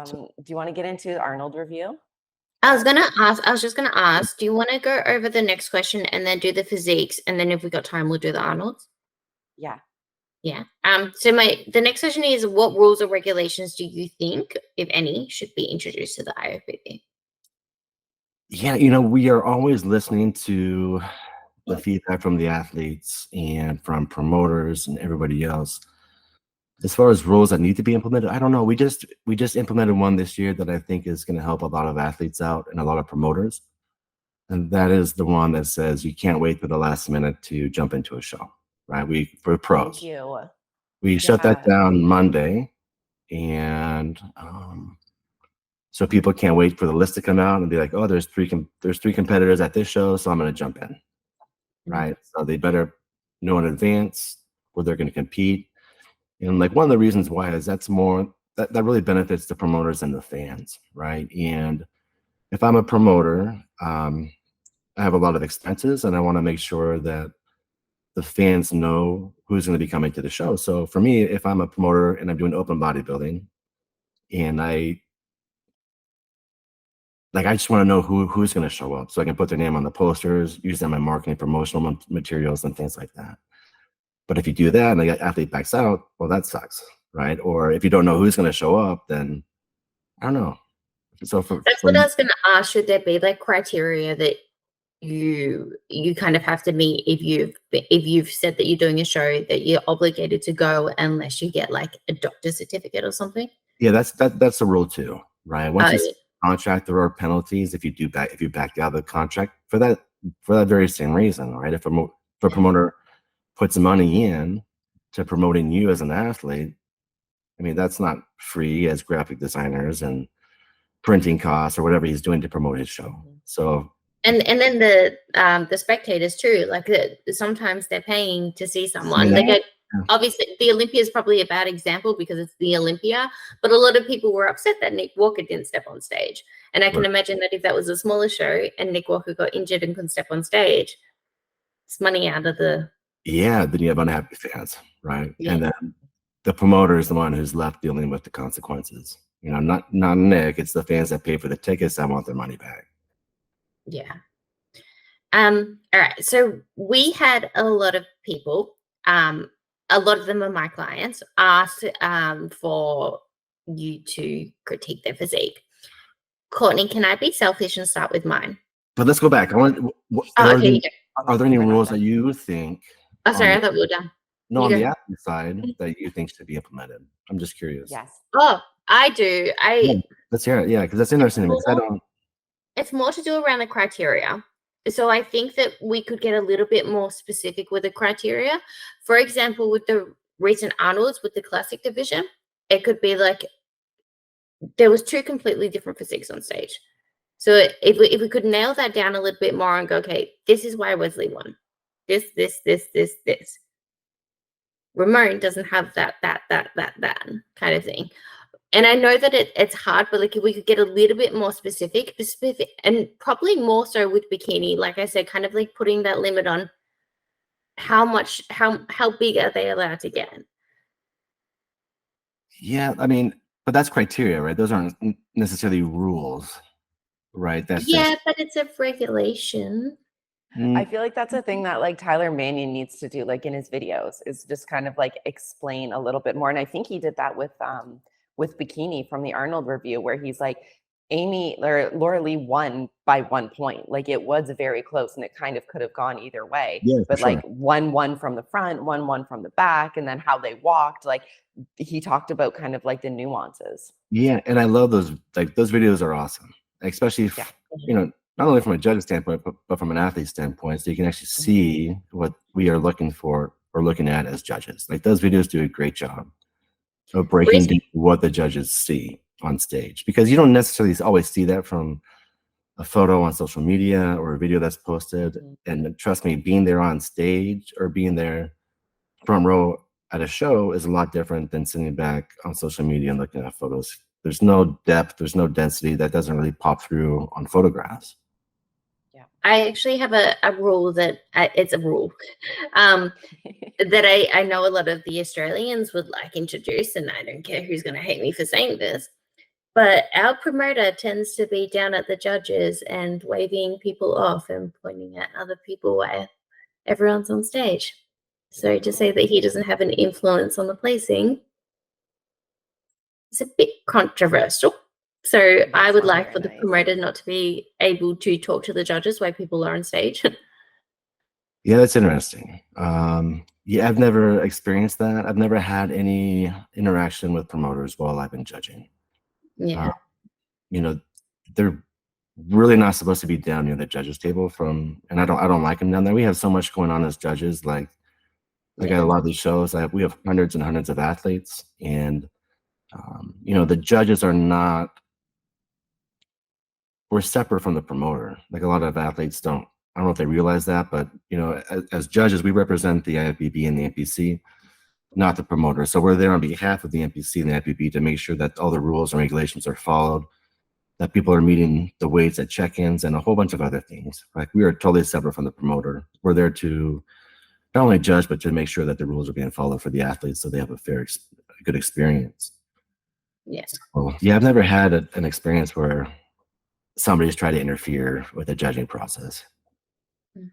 Do you want to get into the Arnold review? I was just gonna ask, do you want to go over the next question and then do the physiques, and then if we got time, we'll do the Arnolds? Yeah. Yeah. So the next question is, what rules or regulations do you think, if any, should be introduced to the IFBB? Yeah, we are always listening to the feedback from the athletes and from promoters and everybody else. As far as rules that need to be implemented, I don't know. We just implemented one this year that I think is going to help a lot of athletes out and a lot of promoters. And that is the one that says you can't wait for the last minute to jump into a show, right? For pros. Thank you. We shut that down Monday, and so people can't wait for the list to come out and be like, oh, there's three competitors at this show, so I'm going to jump in, right? So they better know in advance where they're going to compete. And like one of the reasons why is that really benefits the promoters and the fans, right? And if I'm a promoter, I have a lot of expenses, and I want to make sure that the fans know who's going to be coming to the show. So for me, if I'm a promoter and I'm doing open bodybuilding, and I just want to know who's going to show up, so I can put their name on the posters, use them in marketing, promotional materials, and things like that. But if you do that and the athlete backs out, well, that sucks, right? Or if you don't know who's going to show up, then I don't know. So that's what I was going to ask. Should there be like criteria that you kind of have to meet if you've said that you're doing a show, that you're obligated to go unless you get like a doctor's certificate or something? Yeah, that's a rule too, right? Once you contract, there are penalties if you back out of the contract for that very same reason, right? If a promoter puts money in to promoting you as an athlete, I mean, that's not free as graphic designers and printing costs or whatever he's doing to promote his show. So and then the spectators too, like sometimes they're paying to see someone. Like obviously the Olympia is probably a bad example because it's the Olympia, but a lot of people were upset that Nick Walker didn't step on stage. And I can imagine that if that was a smaller show and Nick Walker got injured and couldn't step on stage, it's money out of the then you have unhappy fans, right? And then the promoter is the one who's left dealing with the consequences. You know, not Nick, it's the fans that pay for the tickets that want their money back. Yeah. All right. So we had a lot of people, a lot of them are my clients, asked for you to critique their physique. Courtney, can I be selfish and start with mine? But let's go back. I want. Are there any rules that you think? Oh, sorry, I thought we were done. No, on the athlete side that you think should be implemented. I'm just curious. Yes. Oh, I do. Let's hear it. Yeah, because that's interesting to me. I don't. It's more to do around the criteria. So I think that we could get a little bit more specific with the criteria. For example, with the recent Arnold's with the classic division, it could be like there was 2 completely different physiques on stage. So if we could nail that down a little bit more and go, okay, this is why Wesley won. This. Ramon doesn't have that kind of thing. And I know that it's hard, but like if we could get a little bit more specific, and probably more so with bikini, like I said, kind of like putting that limit on how big are they allowed to get? Yeah, I mean, but that's criteria, right? Those aren't necessarily rules, right? That's but it's a regulation. I feel like that's a thing that like Tyler Mannion needs to do, like in his videos, is just kind of like explain a little bit more. And I think he did that with bikini from the Arnold review, where he's like, Laura Lee won by 1 point. Like it was very close and it kind of could have gone either way. Yeah, but like 1-1 from the front, 1-1 from the back, and then how they walked. Like he talked about kind of like the nuances. Yeah, and I love those. Like those videos are awesome, especially if, you know, not only from a judge standpoint, but from an athlete standpoint, so you can actually see what we are looking for or looking at as judges. Like those videos do a great job of breaking down what the judges see on stage, because you don't necessarily always see that from a photo on social media or a video that's posted. And trust me, being there on stage or being there front row at a show is a lot different than sitting back on social media and looking at photos. There's no depth, there's no density that doesn't really pop through on photographs. I actually have a rule that it's a rule that I know a lot of the Australians would like introduce, and I don't care who's going to hate me for saying this, but our promoter tends to be down at the judges and waving people off and pointing at other people while everyone's on stage. So to say that he doesn't have an influence on the placing is a bit controversial. So I would like for the promoter not to be able to talk to the judges while people are on stage. Yeah, that's interesting. Yeah, I've never experienced that. I've never had any interaction with promoters while I've been judging. Yeah. You know, they're really not supposed to be down near the judges table and I don't like them down there. We have so much going on as judges. Like at a lot of these shows, we have hundreds and hundreds of athletes, and you know, the judges are not. We're separate from the promoter. Like a lot of athletes I don't know if they realize that, but you know, as judges, we represent the IFBB and the NPC, not the promoter. So we're there on behalf of the NPC and the IFBB to make sure that all the rules and regulations are followed, that people are meeting the weights at check-ins, and a whole bunch of other things. Like we are totally separate from the promoter. We're there to not only judge, but to make sure that the rules are being followed for the athletes, so they have a good experience. Yes. Well, yeah, I've never had an experience where somebody's tried to interfere with the judging process.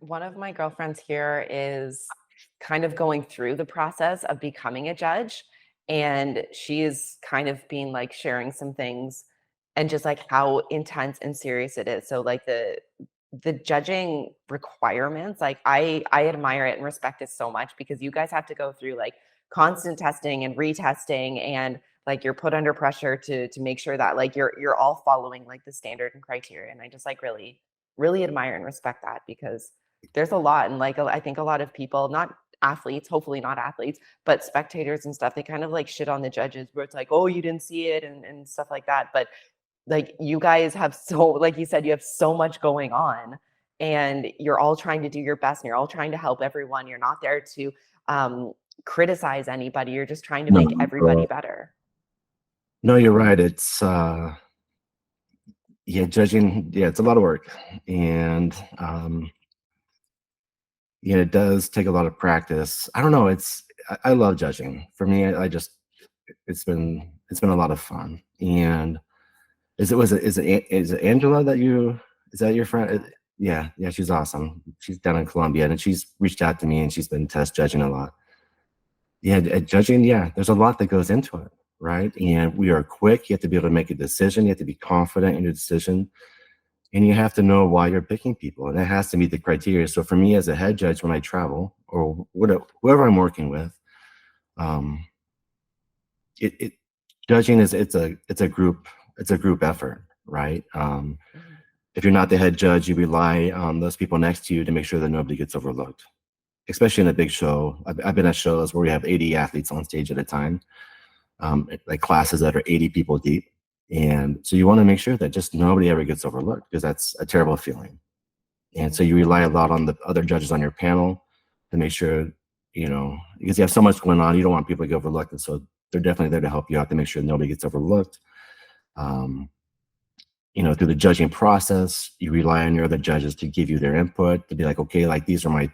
One of my girlfriends here is kind of going through the process of becoming a judge, and she is kind of being like sharing some things and just like how intense and serious it is. So like the judging requirements, like I admire it and respect it so much, because you guys have to go through like constant testing and retesting, and like you're put under pressure to make sure that like you're all following like the standard and criteria. And I just like really admire and respect that, because there's a lot. And like I think a lot of people, not athletes, hopefully not athletes, but spectators and stuff, they kind of like shit on the judges, where it's like, oh, you didn't see it and stuff like that. But like you guys have like you said, you have so much going on, and you're all trying to do your best, and you're all trying to help everyone. You're not there to criticize anybody. You're just trying to make everybody better. No, you're right. It's yeah, judging, yeah, it's a lot of work. And yeah, it does take a lot of practice. I don't know, I love judging. For me, I just it's been a lot of fun. And is it Angela that is that your friend? Yeah, she's awesome. She's down in Colombia, and she's reached out to me, and she's been test judging a lot. Yeah, judging, yeah, there's a lot that goes into it, right? And we are quick. You have to be able to make a decision. You have to be confident in your decision. And you have to know why you're picking people, and it has to meet the criteria. So for me as a head judge, when I travel, or whoever I'm working with, judging it's a group effort, right? If you're not the head judge, you rely on those people next to you to make sure that nobody gets overlooked, especially in a big show. I've been at shows where we have 80 athletes on stage at a time, like classes that are 80 people deep. And so you want to make sure that just nobody ever gets overlooked, because that's a terrible feeling. And so you rely a lot on the other judges on your panel to make sure, because you have so much going on, you don't want people to get overlooked. And so they're definitely there to help you out to make sure nobody gets overlooked. Through the judging process, you rely on your other judges to give you their input, to be like, okay, like these are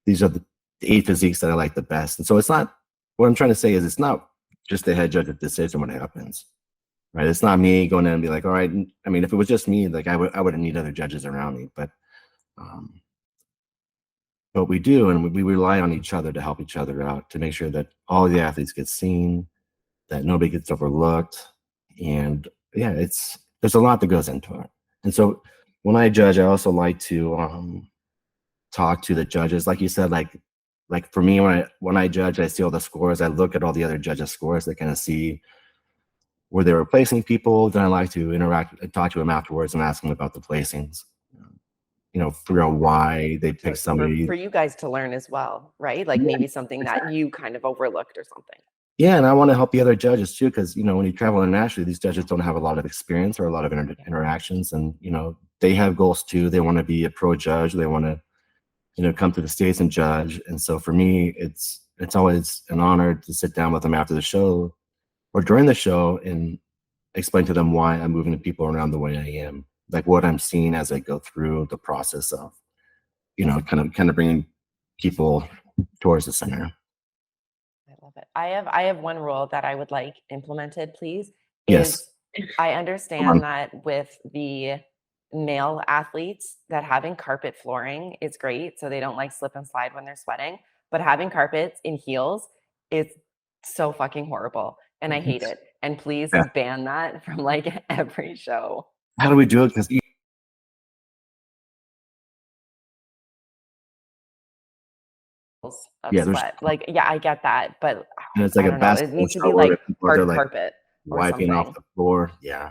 the 8 physiques that I like the best. And so it's not, what I'm trying to say is it's not just the head judge that decides when it happens. Right, it's not me going in and be like, all right. I mean, if it was just me, like I wouldn't need other judges around me, but we do, and we rely on each other to help each other out, to make sure that all the athletes get seen, that nobody gets overlooked, and yeah, there's a lot that goes into it. And so when I judge, I also like to talk to the judges, like you said, like for me, when I judge, I see all the scores. I look at all the other judges' scores to kind of see where they're replacing people. Then I like to interact and talk to them afterwards and ask them about the placings. Figure out why they picked somebody. For you guys to learn as well, right? Like maybe something that you kind of overlooked or something. Yeah, and I want to help the other judges too, because when you travel internationally, these judges don't have a lot of experience or a lot of interactions, and they have goals too. They want to be a pro judge. They want to come to the States and judge. And so for me, it's always an honor to sit down with them after the show or during the show and explain to them why I'm moving the people around the way I am, like what I'm seeing as I go through the process of, kind of bringing people towards the center. I love it. I have one rule that I would like implemented, please. Yes. I understand that with the male athletes, that having carpet flooring is great, so they don't like slip and slide when they're sweating, but having carpets in heels is so fucking horrible. And I hate it. And please ban that from like every show. How do we do it? Because sweat. Like, yeah, I get that, but it's like it needs to be like hard carpet, wiping off the floor. Yeah.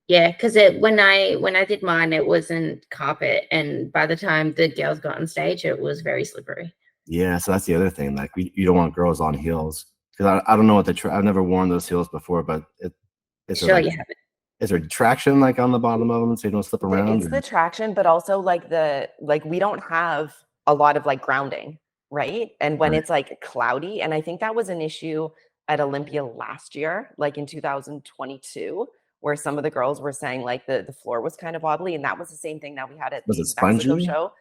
Yeah, because when I did mine, it wasn't carpet, and by the time the girls got on stage, it was very slippery. Yeah, so that's the other thing. Like, you don't want girls on heels. Because I don't know what I've never worn those heels before, but it's sure you haven't. Is there traction like on the bottom of them so you don't slip around? It's the traction, but also like we don't have a lot of like grounding, right? And when it's like cloudy, and I think that was an issue at Olympia last year, like in 2022, where some of the girls were saying like the floor was kind of wobbly, and that was the same thing that we had at the Mexico show.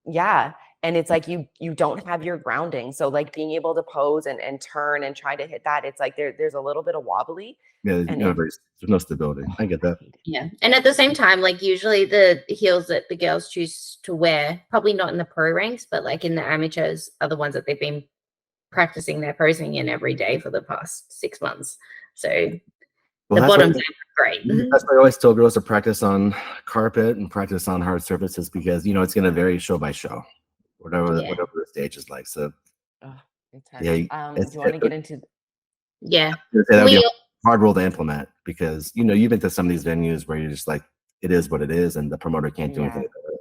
Yeah. And it's like you don't have your grounding. So like being able to pose and turn and try to hit that, it's like there's a little bit of wobbly. Yeah, there's no stability. I get that. Yeah. And at the same time, like usually the heels that the girls choose to wear, probably not in the pro ranks, but like in the amateurs, are the ones that they've been practicing their posing in every day for the past 6 months. So the bottoms are great. That's why I always tell girls to practice on carpet and practice on hard surfaces, because it's going to vary show by show. Whatever the stage is like. So it's hard. Do you want to get into? Yeah, that would be a hard rule to implement, because you've been to some of these venues where you're just like, it is what it is, and the promoter can't do anything about it.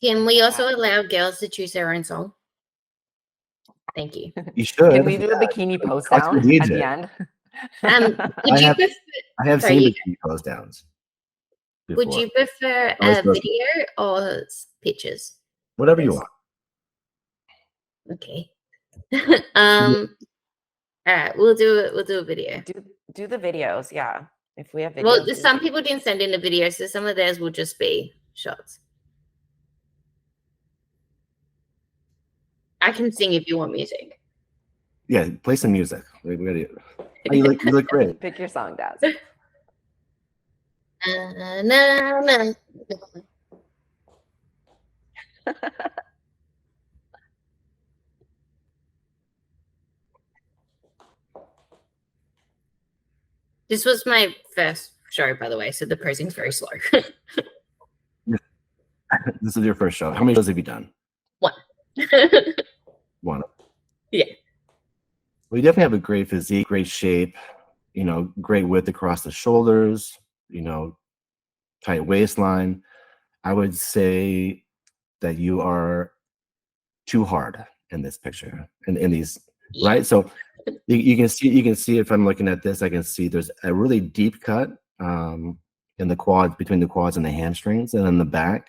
Can we also allow girls to choose their own song? Thank you. You should. Can we do a bikini post down at the end? I have seen bikini post downs. Would you prefer Vice a versa. video or pictures? Whatever you want. Okay. All right, we'll do a video. Do the videos, yeah. If we have videos. Well, some people didn't send in a video, so some of theirs will just be shots. I can sing if you want music. Yeah, play some music. We gotta, you look great. Pick your song, Daz. No. This was my first show, by the way, so the posing's very slow. This is your first show. How many shows have you done? One. One. Yeah. Well, you definitely have a great physique, great shape, you know, great width across the shoulders, you know, tight waistline. I would say that you are too hard in this picture, in these, right? So you can see if I'm looking at this, I can see there's a really deep cut in the quads, between the quads and the hamstrings, and in the back,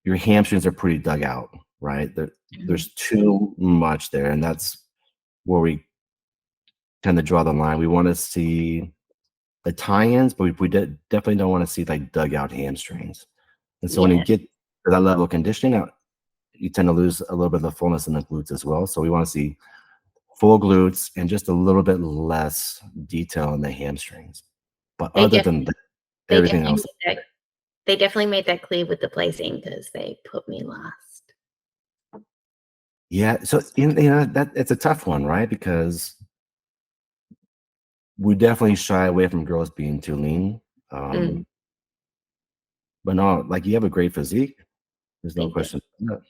your hamstrings are pretty dug out, right? There's too much there, and that's where we tend to draw the line. We want to see the tie-ins, but we definitely don't want to see like dug out hamstrings. And so when you get to that level of conditioning out, you tend to lose a little bit of the fullness in the glutes as well. So we want to see full glutes and just a little bit less detail in the hamstrings. But other than that, everything else. They definitely made that clear with the placing because they put me last. Yeah, so you know that it's a tough one, right? Because we definitely shy away from girls being too lean. But no, like you have a great physique. There's no question.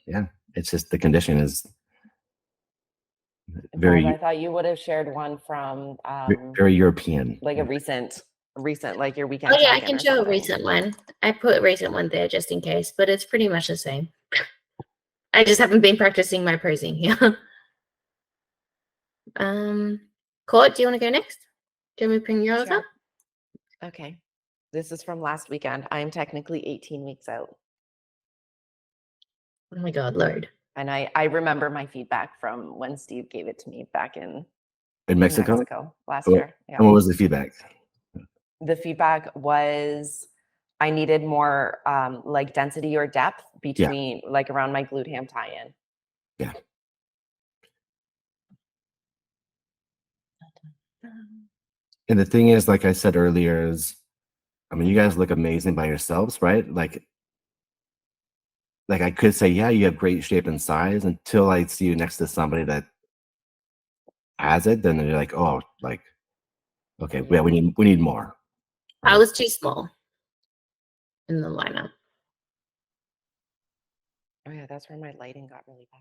Yeah, it's just the condition is very. I thought you would have shared one from very European, like a recent, like your weekend. Oh yeah, I can show a recent one. I put a recent one there just in case, but it's pretty much the same. I just haven't been practicing my posing here. Court, do you want to go next? Do you want me to bring yours up? Okay. This is from last weekend. I am technically 18 weeks out. Oh my God, Lord. And I remember my feedback from when Steve gave it to me back in Mexico last year. Yeah. And what was the feedback? The feedback was I needed more like density or depth between like around my glute ham tie-in. Yeah. And the thing is, like I said earlier, is I mean, you guys look amazing by yourselves, right? Like I could say, yeah, you have great shape and size until I see you next to somebody that has it. Then you're like, oh, like, okay, yeah, we need more. I was too small in the lineup. Oh yeah, that's where my lighting got really bad.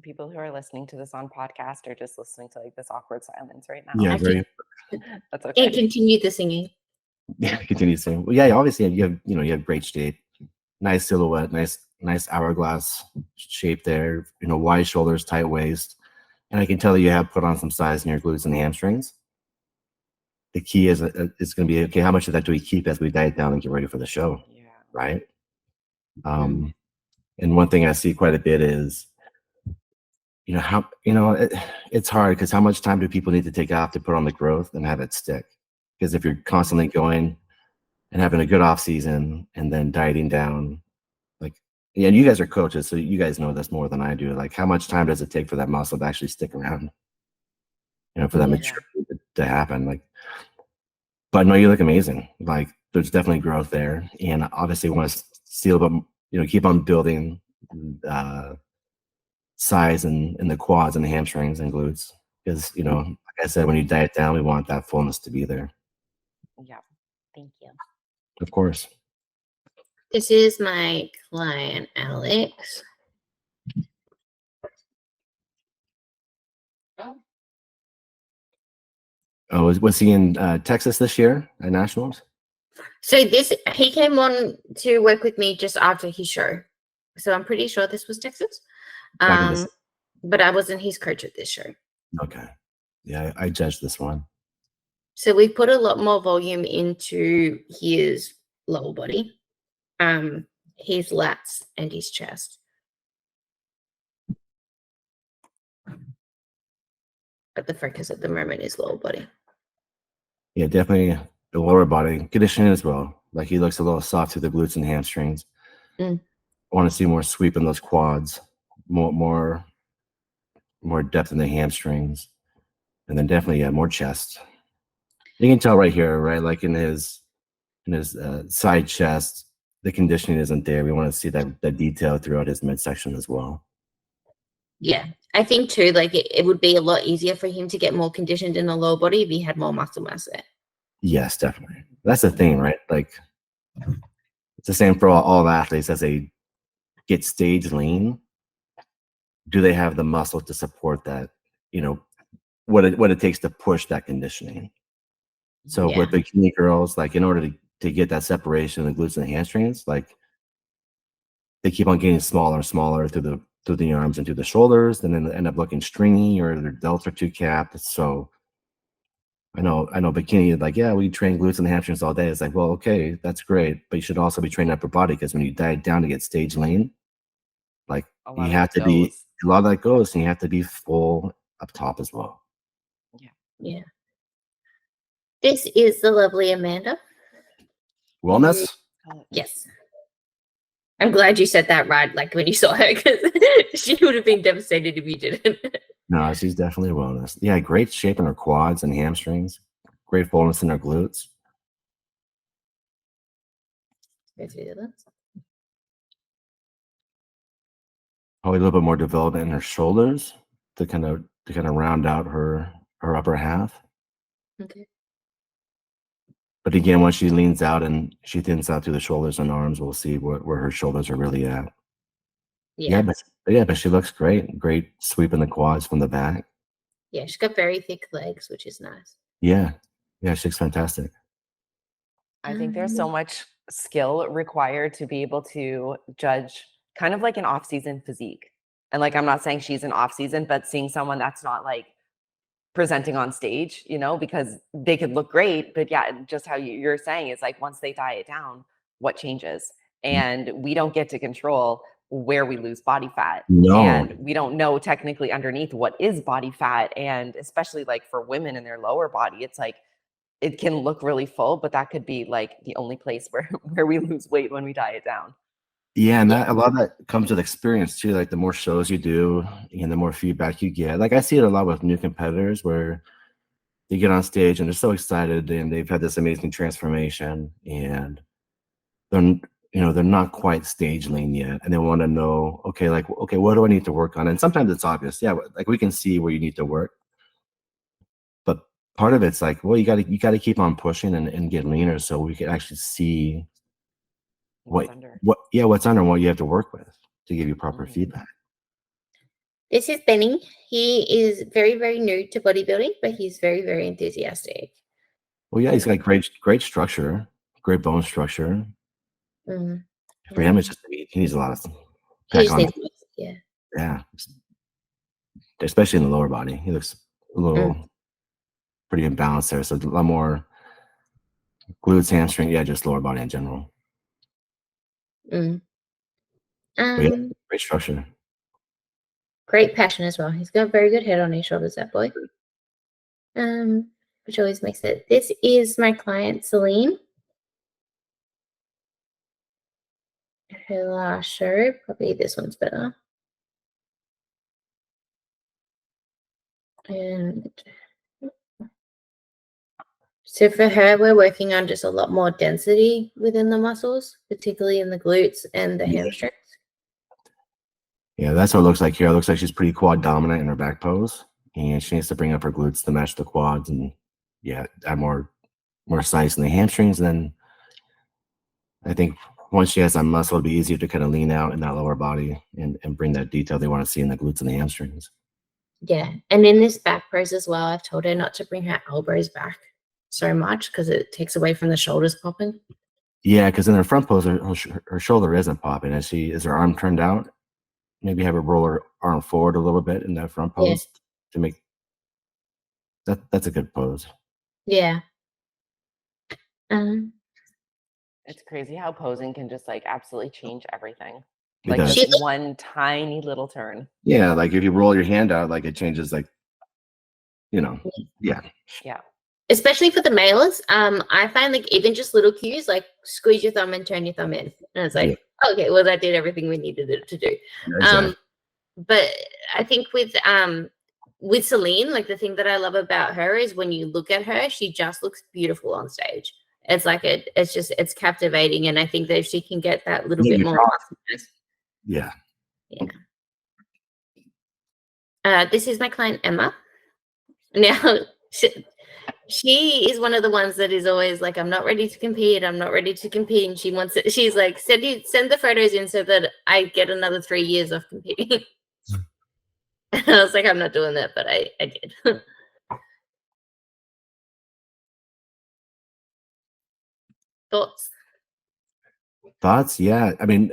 People who are listening to this on podcast are just listening to like this awkward silence right now. Yeah, very. That's okay. And continue the singing. Yeah, continue singing. Well, yeah, obviously you have great shape, nice silhouette, nice hourglass shape there. You know, wide shoulders, tight waist, and I can tell you have put on some size in your glutes and hamstrings. The key is going to be, okay, how much of that do we keep as we diet down and get ready for the show? Yeah. Right. And one thing I see quite a bit is, it's hard because how much time do people need to take off to put on the growth and have it stick? Because if you're constantly going and having a good off season and then dieting down, like, and you guys are coaches, so you guys know this more than I do. Like, how much time does it take for that muscle to actually stick around? For that maturity to happen. Like, but no, you look amazing. Like, there's definitely growth there, and obviously want to see a little bit, keep on building size in the quads and the hamstrings and glutes, because like I said, when you diet down, we want that fullness to be there. Yeah, thank you. Of course. This is my client, Alex. Oh, was he in Texas this year at Nationals? So he came on to work with me just after his show. So I'm pretty sure this was Texas. But I wasn't his coach at this show. Okay. Yeah, I judged this one. So we put a lot more volume into his lower body, his lats and his chest. But the focus at the moment is lower body. Yeah, definitely the lower body conditioning as well. Like he looks a little soft to the glutes and hamstrings. I want to see more sweep in those quads, more depth in the hamstrings, and then definitely more chest. You can tell right here, right? Like in his side chest, the conditioning isn't there. We want to see that detail throughout his midsection as well. Yeah, I think too, like it would be a lot easier for him to get more conditioned in the lower body if he had more muscle mass there. Yes, definitely. That's the thing, right? Like it's the same for all athletes as they get stage lean. Do they have the muscle to support that? You know, what it takes to push that conditioning. So with bikini girls, like in order to get that separation in the glutes and the hamstrings, like they keep on getting smaller and smaller through the arms and through the shoulders, and then they end up looking stringy or their delts are too capped. So I know bikini, like, yeah, we train glutes and hamstrings all day. It's like, well, okay, that's great, but you should also be training upper body, because when you diet down to get stage lean, like you have to be a lot of that goes, and you have to be full up top as well. Yeah. This is the lovely Amanda. Wellness? Yes. I'm glad you said that right, like when you saw her, because she would have been devastated if you didn't. No, she's definitely wellness. Yeah, great shape in her quads and hamstrings. Great fullness in her glutes. Probably a little bit more development in her shoulders to kind of round out her upper half. Okay. But again, once she leans out and she thins out through the shoulders and arms, we'll see where her shoulders are really at. Yeah, but she looks great. Great sweep in the quads from the back. Yeah, she's got very thick legs, which is nice. Yeah, she looks fantastic. I think there's so much skill required to be able to judge kind of like an off-season physique. And like, I'm not saying she's an off-season, but seeing someone that's not like presenting on stage, you know, because they could look great, but yeah, just how you're saying is like, once they diet down, what changes? And we don't get to control where we lose body fat. No. And we don't know technically underneath what is body fat. And especially like for women in their lower body, it's like, it can look really full, but that could be like the only place where we lose weight when we diet down. Yeah, and a lot of that comes with experience too. Like the more shows you do and the more feedback you get. Like I see it a lot with new competitors where they get on stage and they're so excited and they've had this amazing transformation, and they're not quite stage lean yet, and they want to know, okay, what do I need to work on? And sometimes it's obvious, yeah, like we can see where you need to work, but part of it's like, well, you got to keep on pushing and get leaner so we can actually see what's under and what you have to work with to give you proper feedback. This is Benny. He is very, very new to bodybuilding, but he's very, very enthusiastic. Well, yeah, he's got great structure, great bone structure. For him, it's just he needs a lot of yeah, especially in the lower body. He looks a little pretty imbalanced there, so a lot more glutes, hamstring, just lower body in general. But yeah, great structure. Great passion as well. He's got a very good head on his shoulders, that boy. Which always makes it. This is my client, Celine. Her last show, probably this one's better. And so for her, we're working on just a lot more density within the muscles, particularly in the glutes and the hamstrings. Yeah, that's what it looks like here. It looks like she's pretty quad dominant in her back pose, and she needs to bring up her glutes to match the quads, and add more size in the hamstrings. And then I think once she has that muscle, it'll be easier to kind of lean out in that lower body and bring that detail they want to see in the glutes and the hamstrings. Yeah, and in this back pose as well, I've told her not to bring her elbows back so much because it takes away from the shoulders popping. Yeah, because in her front pose, her shoulder isn't popping. Is her arm turned out? Maybe have her roll her arm forward a little bit in that front pose to make that. That's a good pose. Yeah. It's crazy how posing can just like absolutely change everything. It Like does. just one tiny little turn. Yeah, like if you roll your hand out, like it changes, like, you know, yeah. Especially for the males, I find like even just little cues, like squeeze your thumb and turn your thumb in, and it's like, okay, well that did everything we needed it to do. Yeah, exactly. But I think with Celine, like the thing that I love about her is when you look at her, she just looks beautiful on stage. It's like it's captivating, and I think that if she can get that little bit more. Yeah. This is my client Emma. Now she is one of the ones that is always like, I'm not ready to compete. I'm not ready to compete. And she wants it. She's like, send the photos in so that I get another 3 years of competing. And I was like, I'm not doing that, but I did. Thoughts? Yeah. I mean,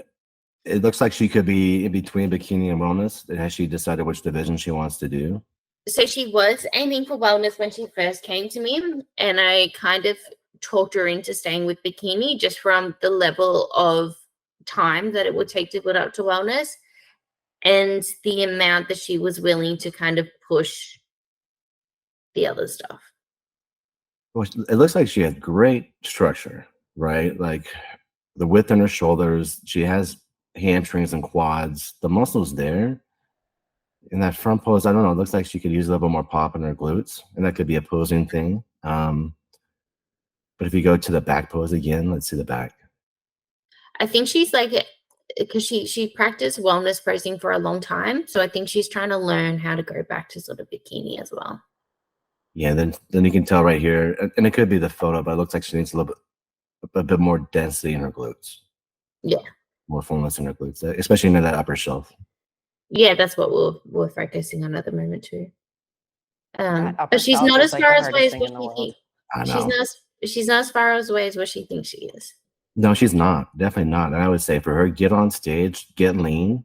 it looks like she could be in between bikini and wellness. Has she decided which division she wants to do? So she was aiming for wellness when she first came to me, and I kind of talked her into staying with bikini just from the level of time that it would take to put up to wellness and the amount that she was willing to kind of push the other stuff. Well, it looks like she had great structure, right? Like the width in her shoulders. She has hamstrings and quads. The muscle's there. In that front pose, I don't know. It looks like she could use a little bit more pop in her glutes, and that could be a posing thing. But if you go to the back pose again, let's see the back. I think she's like, because she practiced wellness posing for a long time, so I think she's trying to learn how to go back to sort of bikini as well. Yeah, then you can tell right here, and it could be the photo, but it looks like she needs a bit more density in her glutes. Yeah, more fullness in her glutes, especially into that upper shelf. Yeah, that's what we're focusing on at the moment too. But she's shelf not is as like far the away as hardest thing what in the she world. thinks. I know. She's not as far away as what she thinks she is. No, she's not. Definitely not. And I would say for her, get on stage, get lean,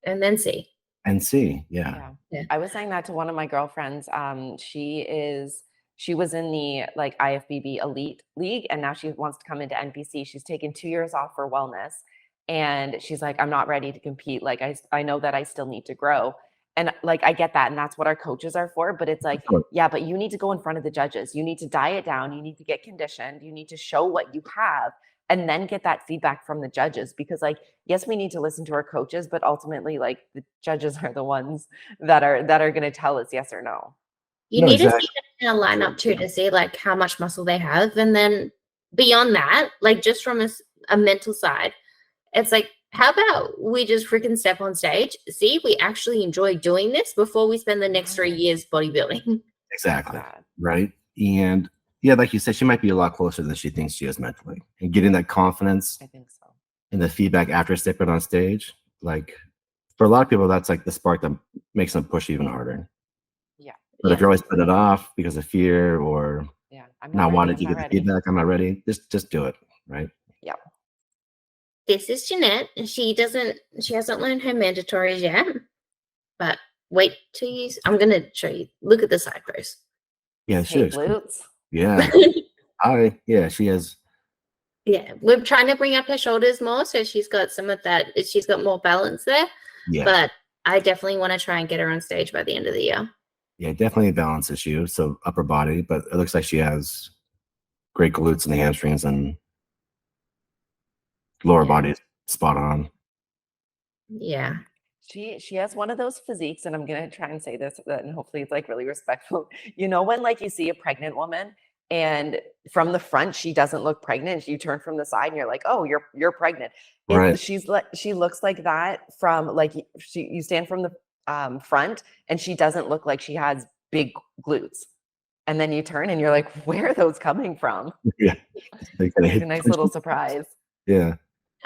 and then see. And see, yeah. I was saying that to one of my girlfriends. She was in the like IFBB elite league, and now she wants to come into NPC. She's taken 2 years off for wellness, and she's like, I'm not ready to compete. Like I know that I still need to grow. And like, I get that. And that's what our coaches are for. But it's like, yeah, but you need to go in front of the judges. You need to diet down. You need to get conditioned. You need to show what you have and then get that feedback from the judges. Because like, yes, we need to listen to our coaches, but ultimately like the judges are the ones that are going to tell us yes or no. You need to see them in a lineup too to see like how much muscle they have. And then beyond that, like just from a mental side, it's like, how about we just freaking step on stage, see if we actually enjoy doing this before we spend the next 3 years bodybuilding. Exactly. Right. And yeah, like you said, she might be a lot closer than she thinks she is mentally. And getting that confidence, I think so. And the feedback after stepping on stage, like for a lot of people, that's like the spark that makes them push even harder. Yeah. But if you're always putting it off because of fear or I'm not wanting to get the feedback, I'm not ready, just do it. Right. Yeah. This is Jeanette. She hasn't learned her mandatories yet, but wait till I'm going to show you. Look at the side pose. Yeah, she is. Glutes. Yeah. She has. Yeah, we're trying to bring up her shoulders more, so she's got some of that. She's got more balance there. Yeah. But I definitely want to try and get her on stage by the end of the year. Yeah, definitely a balance issue. So upper body, but it looks like she has great glutes and the hamstrings, and lower body is spot on. Yeah. She has one of those physiques, and I'm gonna try and say this, and hopefully it's like really respectful. You know, when like you see a pregnant woman and from the front she doesn't look pregnant, you turn from the side and you're like, oh, you're pregnant. Right. She looks like that from like you stand from the front and she doesn't look like she has big glutes. And then you turn and you're like, where are those coming from? Yeah. It's a nice little surprise. Yeah.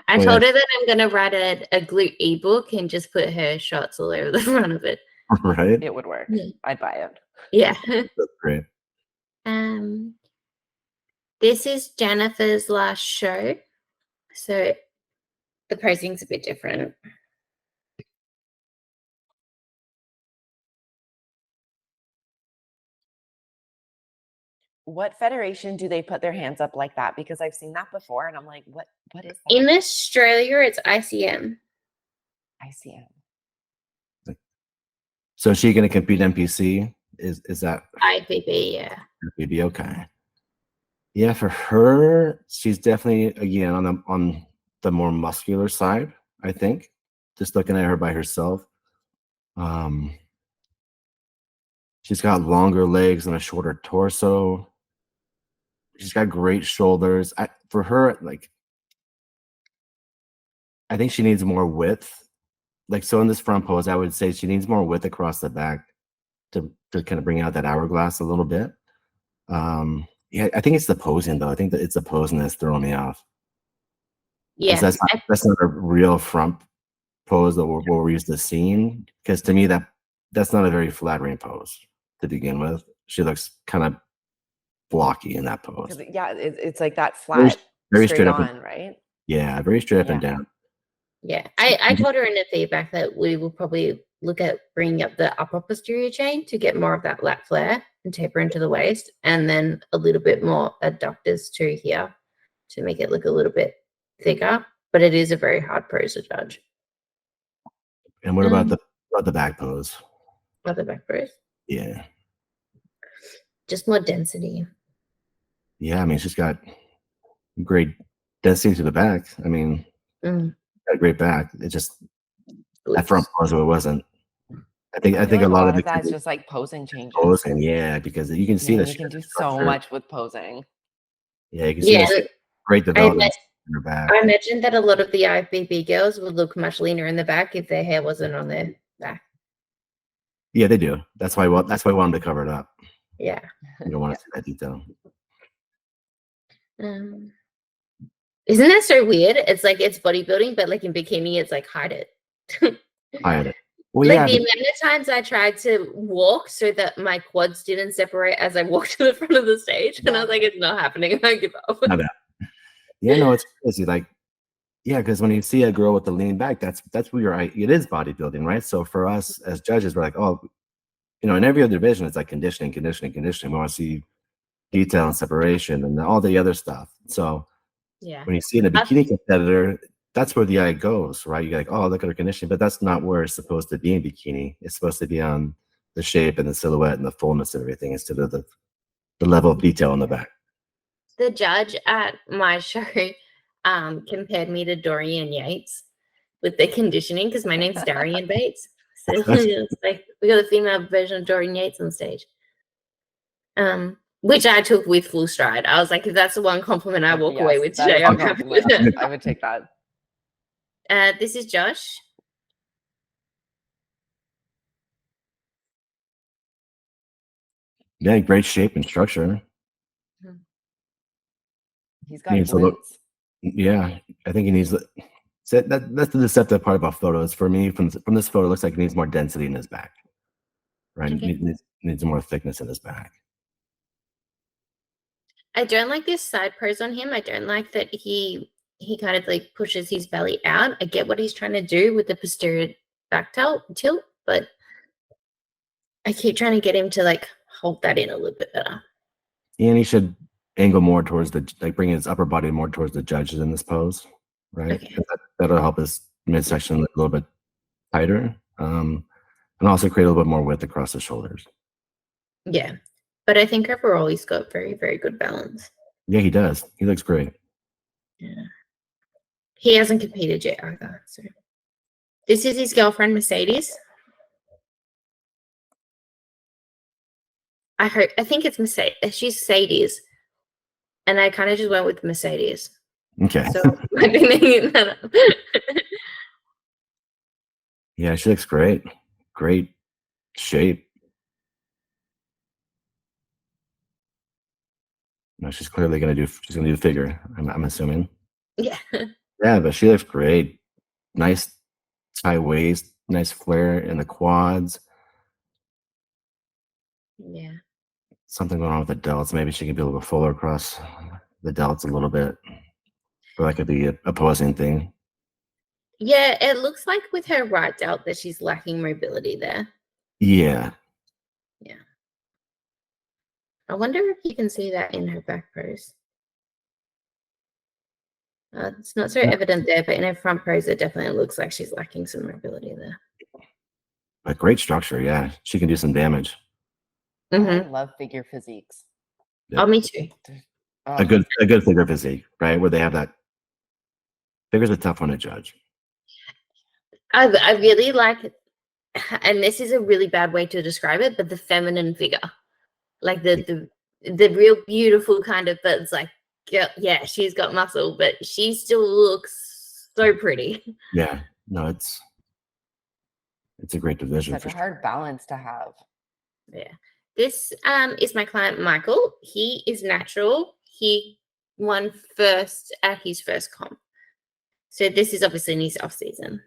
I told her that I'm going to write a glute ebook and just put her shots all over the front of it. Right. It would work. I'd buy it. Yeah. That's great. This is Jennifer's last show, so the posing's a bit different. What federation do they put their hands up like that? Because I've seen that before, and I'm like, what is that? In Australia, it's ICM. ICM. So is she going to compete NPC? Is that IFBB? Yeah. IFBB, okay. Yeah, for her, she's definitely again on the more muscular side, I think. Just looking at her by herself. She's got longer legs and a shorter torso. She's got great shoulders. For her, like, I think she needs more width. Like, so in this front pose, I would say she needs more width across the back to kind of bring out that hourglass a little bit. Yeah, I think it's the posing though. I think that it's the posing that's throwing me off. Yeah, that's not a real front pose that we're used to seeing. Because to me, that's not a very flattering pose to begin with. She looks kind of blocky in that pose. Yeah, it's like that flat, very straight up on, right? Yeah, very straight up and down. Yeah, I told her in the feedback that we will probably look at bringing up the upper posterior chain to get more of that lat flare and taper into the waist, and then a little bit more adductors too here to make it look a little bit thicker. But it is a very hard pose to judge. And what about the back pose? About the back pose? Yeah. Just more density. Yeah, I mean, she's got great density to the back. I mean, got a great back. It just that front pose, it wasn't. I think a lot of that's just like posing changes. Posing, yeah, because you can see that you can do so much with posing. Yeah, you can see great development in her back. I imagine that a lot of the IFBB girls would look much leaner in the back if their hair wasn't on their back. Yeah, they do. That's why I wanted to cover it up. Yeah. You don't want to see that detail. Isn't that so weird? It's like it's bodybuilding, but like in bikini, it's like hide it. Hide it. Well, like the amount of times I tried to walk so that my quads didn't separate as I walked to the front of the stage, and I was like, it's not happening. I give up. Yeah, no, it's crazy. Like, yeah, because when you see a girl with the lean back, that's where it is bodybuilding, right? So for us as judges, we're like, oh, in every other division, it's like conditioning. We want to see detail and separation and all the other stuff. So yeah, when you see in a bikini competitor, that's where the eye goes, right? You're like, oh, look at her conditioning, but that's not where it's supposed to be in bikini. It's supposed to be on the shape and the silhouette and the fullness of everything instead of the level of detail in the back. The judge at my show compared me to Dorian Yates with the conditioning because my name's Darian Bates. So it's like we got a female version of Dorian Yates on stage. Which I took with full stride. I was like, if that's the one compliment I walk away with today, I'm happy with it. I would take that. This is Josh. Yeah, great shape and structure. He's got glutes. Yeah, I think he needs. That's the deceptive part about photos for me. From this photo, it looks like he needs more density in his back. Right, okay. Needs more thickness in his back. I don't like this side pose on him. I don't like that he kind of like pushes his belly out. I get what he's trying to do with the posterior back tilt, but I keep trying to get him to like hold that in a little bit better. And he should angle more towards bring his upper body more towards the judges in this pose, right? Okay. That'll help his midsection look a little bit tighter, and also create a little bit more width across the shoulders. Yeah. But I think overall he's got very, very good balance. Yeah, he does. He looks great. Yeah. He hasn't competed yet either. So this is his girlfriend, Mercedes. I think it's Mercedes. She's Sadie's. And I kind of just went with Mercedes. Okay. So I've been making that up. Yeah, she looks great. Great shape. No, she's clearly gonna do figure. I'm assuming. Yeah. Yeah, but she looks great. Nice high waist, nice flare in the quads. Yeah. Something going on with the delts. Maybe she can be a little bit fuller across the delts a little bit. Or that could be a opposing thing. Yeah, it looks like with her right delt that she's lacking mobility there. Yeah. Yeah. I wonder if you can see that in her back pose. It's not so evident there, but in her front pose, it definitely looks like she's lacking some mobility there. But great structure, yeah. She can do some damage. I love figure physiques. Oh, me too. A good figure physique, right? Where they have that. Figure's a tough one to judge. I really like, and this is a really bad way to describe it, but the feminine figure, like the real beautiful kind of, but it's like, yeah, she's got muscle, but she still looks so pretty. Yeah, no, it's a great division. Such a hard balance to have. Yeah. This is my client, Michael. He is natural. He won first at his first comp. So this is obviously in his off season.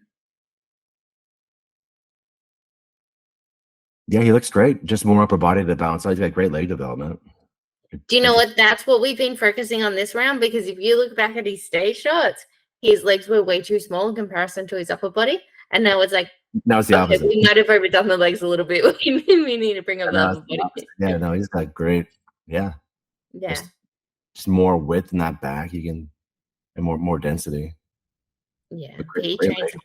Yeah, he looks great. Just more upper body to balance. He's got great leg development. Do you know what? That's what we've been focusing on this round, because if you look back at his stage shots, his legs were way too small in comparison to his upper body. And now it's like, now it's the opposite. We might have overdone the legs a little bit. We need to bring up the upper body. Yeah, no, he's got great. Yeah. Yeah. Just more width in that back. You can, and more density. Yeah. He changed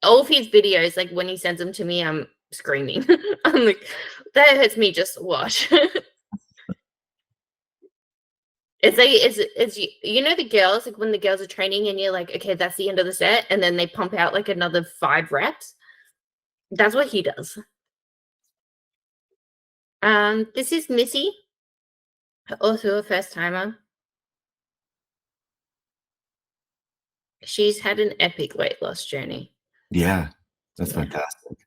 all of his videos. Like when he sends them to me, I'm screaming. I'm like, that hurts me just to watch. It's like it's you know the girls, like when the girls are training and you're like, okay, that's the end of the set, and then they pump out like another 5 reps. That's what he does. This is Missy, also a first timer. She's had an epic weight loss journey. Yeah, that's fantastic.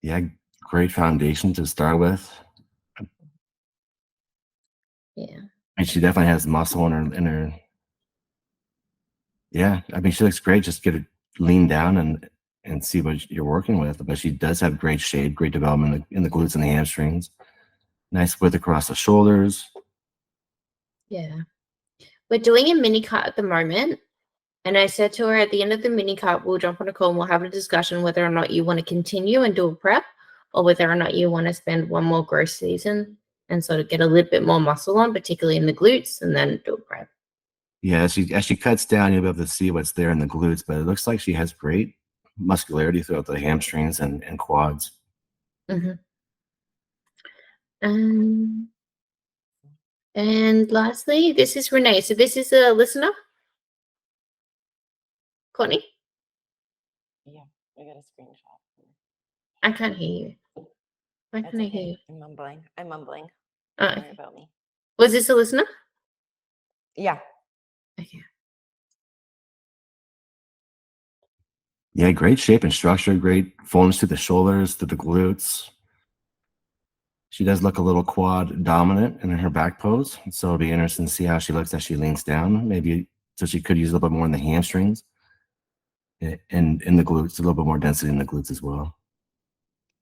Yeah, great foundation to start with. Yeah. And she definitely has muscle in her. Yeah, I mean, she looks great. Just get it lean down and see what you're working with. But she does have great shape, great development in the glutes and the hamstrings. Nice width across the shoulders. Yeah. We're doing a mini cut at the moment. And I said to her at the end of the mini cut, we'll jump on a call and we'll have a discussion whether or not you want to continue and do a prep, or whether or not you want to spend one more growth season and sort of get a little bit more muscle on, particularly in the glutes, and then do a prep. Yeah, as she cuts down, you'll be able to see what's there in the glutes, but it looks like she has great muscularity throughout the hamstrings and quads. Mm-hmm. And lastly, this is Renee. So this is a listener. Courtney? Yeah, I got a screenshot. I can't hear you. Why can't I hear you? I'm mumbling. Oh, Don't okay. worry about me. Was this a listener? Yeah. Okay. Yeah, great shape and structure, great fullness to the shoulders, to the glutes. She does look a little quad dominant in her back pose, so it'll be interesting to see how she looks as she leans down. Maybe so she could use a little bit more in the hamstrings and in the glutes, a little bit more density in the glutes as well.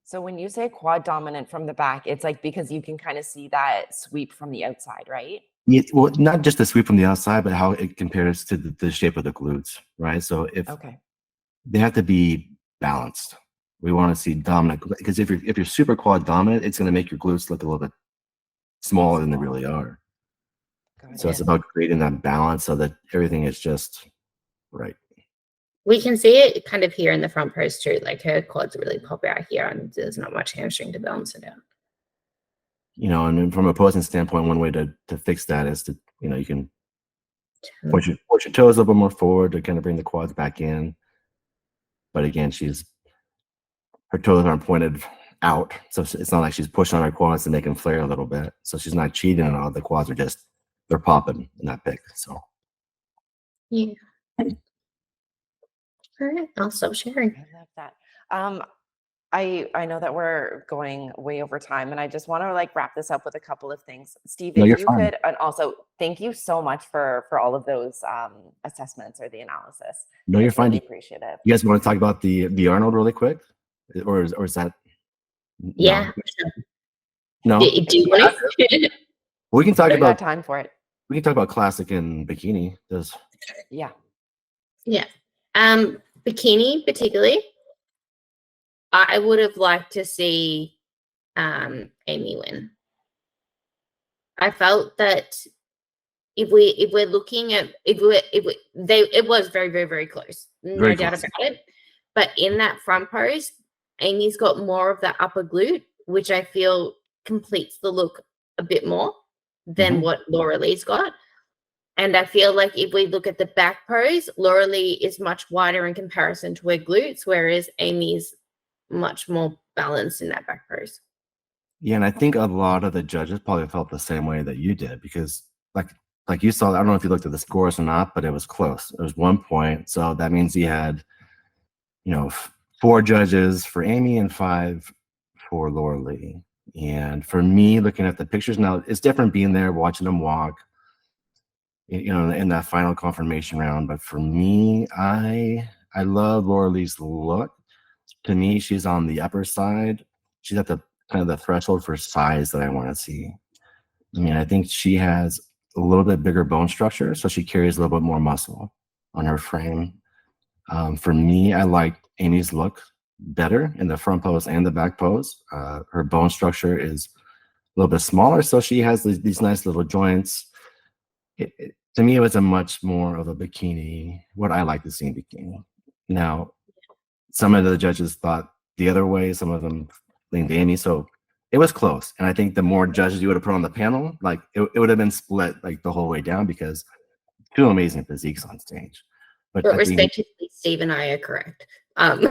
So when you say quad dominant from the back, it's like because you can kind of see that sweep from the outside, right? Yeah, well, not just the sweep from the outside, but how it compares to the shape of the glutes, right? So if they have to be balanced. We want to see dominant, because if you're super quad dominant, it's going to make your glutes look a little bit smaller than they really are. So it's about creating that balance so that everything is just right. We can see it kind of here in the front pose too. Like her quads really pop out here, and there's not much hamstring to balance it out. You know, and from a posing standpoint, one way to fix that is to, you know, you can push your toes a little bit more forward to kind of bring the quads back in. But again, her toes aren't pointed out, so it's not like she's pushing on her quads to make them flare a little bit. So she's not cheating at all. The quads are they're popping in that pic. So yeah. All right, I'll stop sharing. I love that. I know that we're going way over time, and I just want to like wrap this up with a couple of things. Steve, if you could, and also thank you so much for all of those assessments or the analysis. No, you're fine. Really appreciate it. You guys want to talk about the Arnold really quick, or is that? Yeah. No, Do you want to? we can talk I got about time for it. we can talk about classic and bikini. Does Yeah. Yeah. Bikini particularly, I would have liked to see Amy win. I felt that if we're looking at it was very, very, very close. No doubt about it. But in that front pose, Amy's got more of that upper glute, which I feel completes the look a bit more than what Laura Lee's got. And I feel like if we look at the back pose, Laura Lee is much wider in comparison to her glutes, whereas Amy's much more balanced in that back pose. Yeah, and I think a lot of the judges probably felt the same way that you did, because like you saw, I don't know if you looked at the scores or not, but it was close. It was 1 point. So that means you had, 4 judges for Amy and 5 for Laura Lee. And for me, looking at the pictures now, it's different being there, watching them walk, in that final confirmation round. But for me, I love Laura Lee's look. To me, she's on the upper side. She's at the kind of the threshold for size that I want to see. I mean, I think she has a little bit bigger bone structure, so she carries a little bit more muscle on her frame. For me, I like Amy's look better in the front pose and the back pose. Her bone structure is a little bit smaller, so she has these nice little joints. To me, it was a much more of a bikini, what I like to see in bikini. Now, some of the judges thought the other way, some of them leaned to Amy, so it was close. And I think the more judges you would have put on the panel, like it would have been split like the whole way down, because 2 amazing physiques on stage. But respectively, Steve and I are correct. We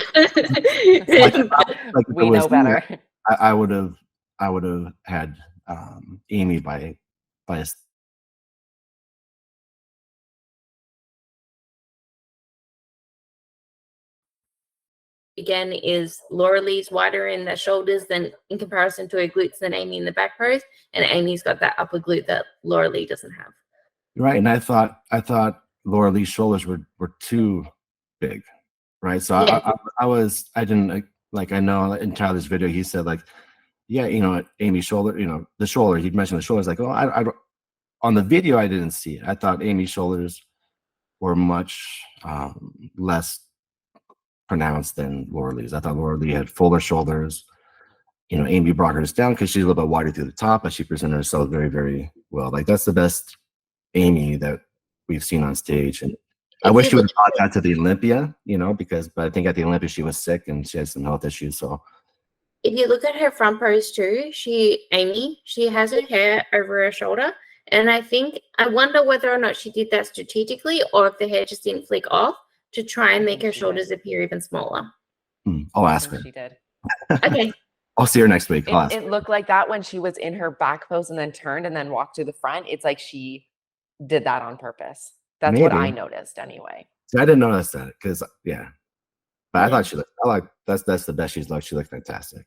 know better. I would have had Amy by a again, is Laura Lee's wider in the shoulders than in comparison to her glutes than Amy in the back pose, and Amy's got that upper glute that Laura Lee doesn't have. Right, and I thought Laura Lee's shoulders were too big, right? So yeah. I didn't like, I know in Tyler's video he said like, yeah, Amy's shoulder, the shoulder, he mentioned the shoulders, like, oh, I on the video I didn't see it. I thought Amy's shoulders were much less pronounced than Laura Lee's. I thought Laura Lee had fuller shoulders. Amy brought hers down because she's a little bit wider through the top, but she presented herself very, very well. Like, that's the best Amy that we've seen on stage. And I wish she would have brought that to the Olympia, but I think at the Olympia she was sick and she had some health issues. So if you look at her front pose too, she has her hair over her shoulder. And I wonder whether or not she did that strategically or if the hair just didn't flick off to try and make her shoulders appear even smaller. I'll ask her. She did. Okay. I'll see her next week. It looked like that when she was in her back pose and then turned and then walked to the front. It's like she did that on purpose. That's what I noticed anyway. So I didn't notice that because, yeah. But I thought she looked, that's the best she's looked. She looked fantastic.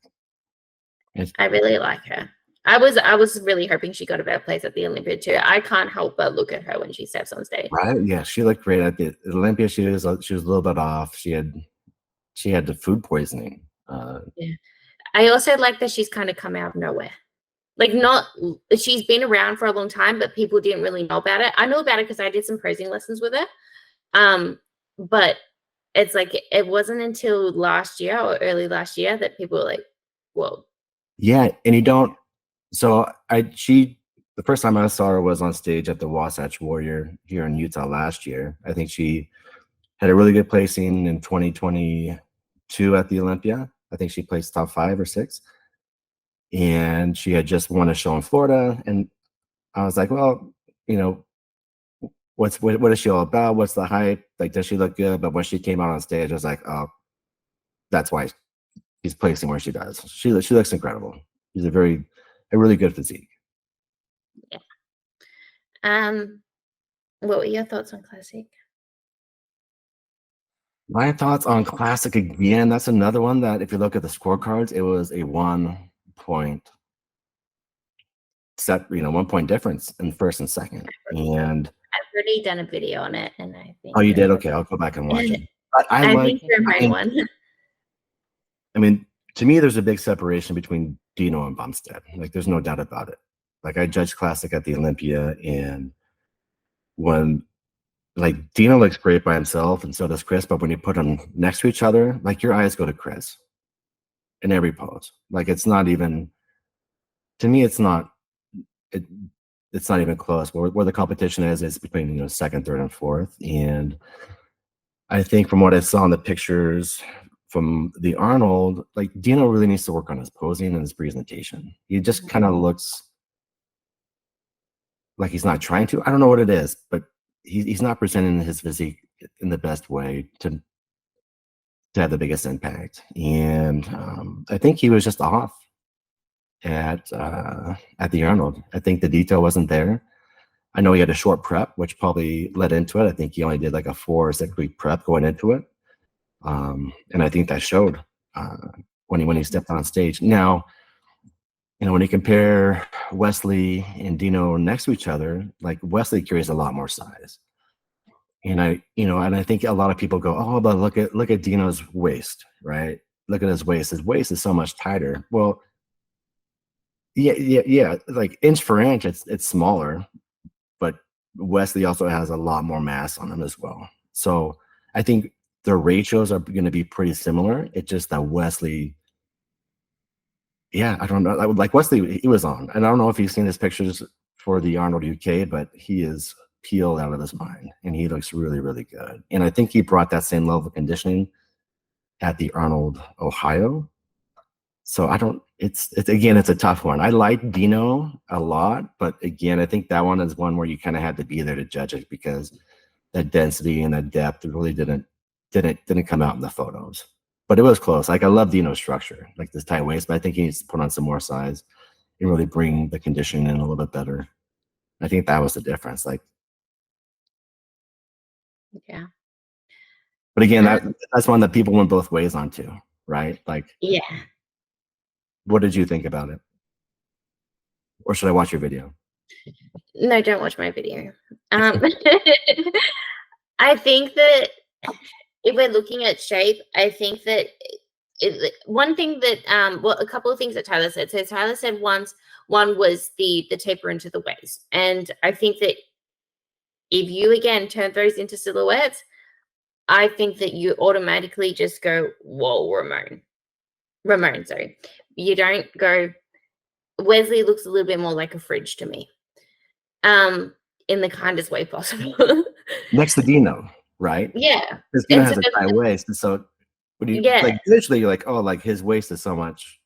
I really like her. I was really hoping she got a better place at the Olympia too. I can't help but look at her when she steps on stage. Right? Yeah, she looked great at the Olympia. She was a little bit off. She had the food poisoning. Yeah. I also like that she's kind of come out of nowhere. Like, she's been around for a long time, but people didn't really know about it. I know about it because I did some posing lessons with her. But it's like it wasn't until last year or early last year that people were like, whoa. Yeah, and you don't. So the first time I saw her was on stage at the Wasatch Warrior here in Utah last year. I think she had a really good placing in 2022 at the Olympia. I think she placed top 5 or 6. And she had just won a show in Florida. And I was like, well, what is she all about? What's the hype? Like, does she look good? But when she came out on stage, I was like, oh, that's why she's placing where she does. She looks incredible. She's a really good physique. Yeah. What were your thoughts on Classic? My thoughts on Classic, again, that's another one that if you look at the scorecards, it was a 1 point set, 1 point difference in first and second. And I've already done a video on it, and I think. Oh, you did? Okay, I'll go back and watch it. But I think you're my one. I mean, to me, there's a big separation between Dino and Bumstead. Like, there's no doubt about it. Like, I judged Classic at the Olympia, and when like Dino looks great by himself, and so does Chris, but when you put them next to each other, like, your eyes go to Chris in every pose. Like, it's not even, to me, it's not even close. Where the competition is between, you know, second, third, and fourth. And I think from what I saw in the pictures from the Arnold, like, Dino really needs to work on his posing and his presentation. He just kind of looks like he's not trying to. I don't know what it is, but he's not presenting his physique in the best way to have the biggest impact. And I think he was just off at the Arnold. I think the detail wasn't there. I know he had a short prep, which probably led into it. I think he only did like a 4 or 6 week prep going into it. And I think that showed when he stepped on stage. Now, you know, when you compare Wesley and Dino next to each other, like, Wesley carries a lot more size. And I think a lot of people go, oh, but look at Dino's waist, right? Look at his waist. His waist is so much tighter. Well, yeah. Like, inch for inch, it's smaller, but Wesley also has a lot more mass on him as well. So I think the ratios are going to be pretty similar. It's just that Wesley, yeah, I don't know. Like, Wesley, he was on. And I don't know if you've seen his pictures for the Arnold UK, but he is peeled out of his mind, and he looks really, really good. And I think he brought that same level of conditioning at the Arnold, Ohio. So it's a tough one. I like Dino a lot, but again, I think that one is one where you kind of had to be there to judge it, because that density and that depth really didn't come out in the photos. But it was close. Like, I love Dino's structure, like this tight waist, but I think he needs to put on some more size and really bring the conditioning in a little bit better. I think that was the difference. Like, yeah. But again, that's one that people went both ways on too, right? Like, yeah. What did you think about it? Or should I watch your video? No, don't watch my video. I think that if we're looking at shape, I think that one thing that a couple of things that Tyler said. So Tyler said one was the taper into the waist, and I think that if you again turn those into silhouettes, I think that you automatically just go, whoa, Ramon, sorry. You don't go, Wesley looks a little bit more like a fridge to me. In the kindest way possible. Next to Dino, right? Yeah. Because Dino has a tight waist. And so when you like, visually, you're like, oh, like, his waist is so much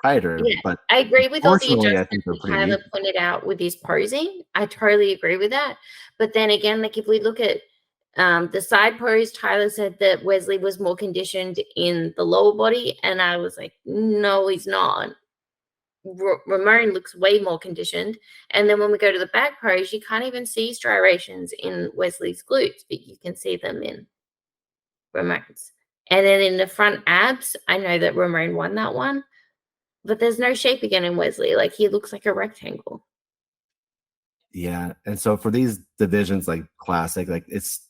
tighter. Yeah. But I agree with all the adjustments that Tyler pointed out with his posing. I totally agree with that. But then again, like, if we look at the side pose, Tyler said that Wesley was more conditioned in the lower body, and I was like, no, he's not. Ramon looks way more conditioned. And then when we go to the back pose, you can't even see striations in Wesley's glutes, but you can see them in Ramon's. And then in the front abs, I know that Ramon won that one, but there's no shape again in Wesley. Like, he looks like a rectangle. Yeah. And so for these divisions, like Classic, like, it's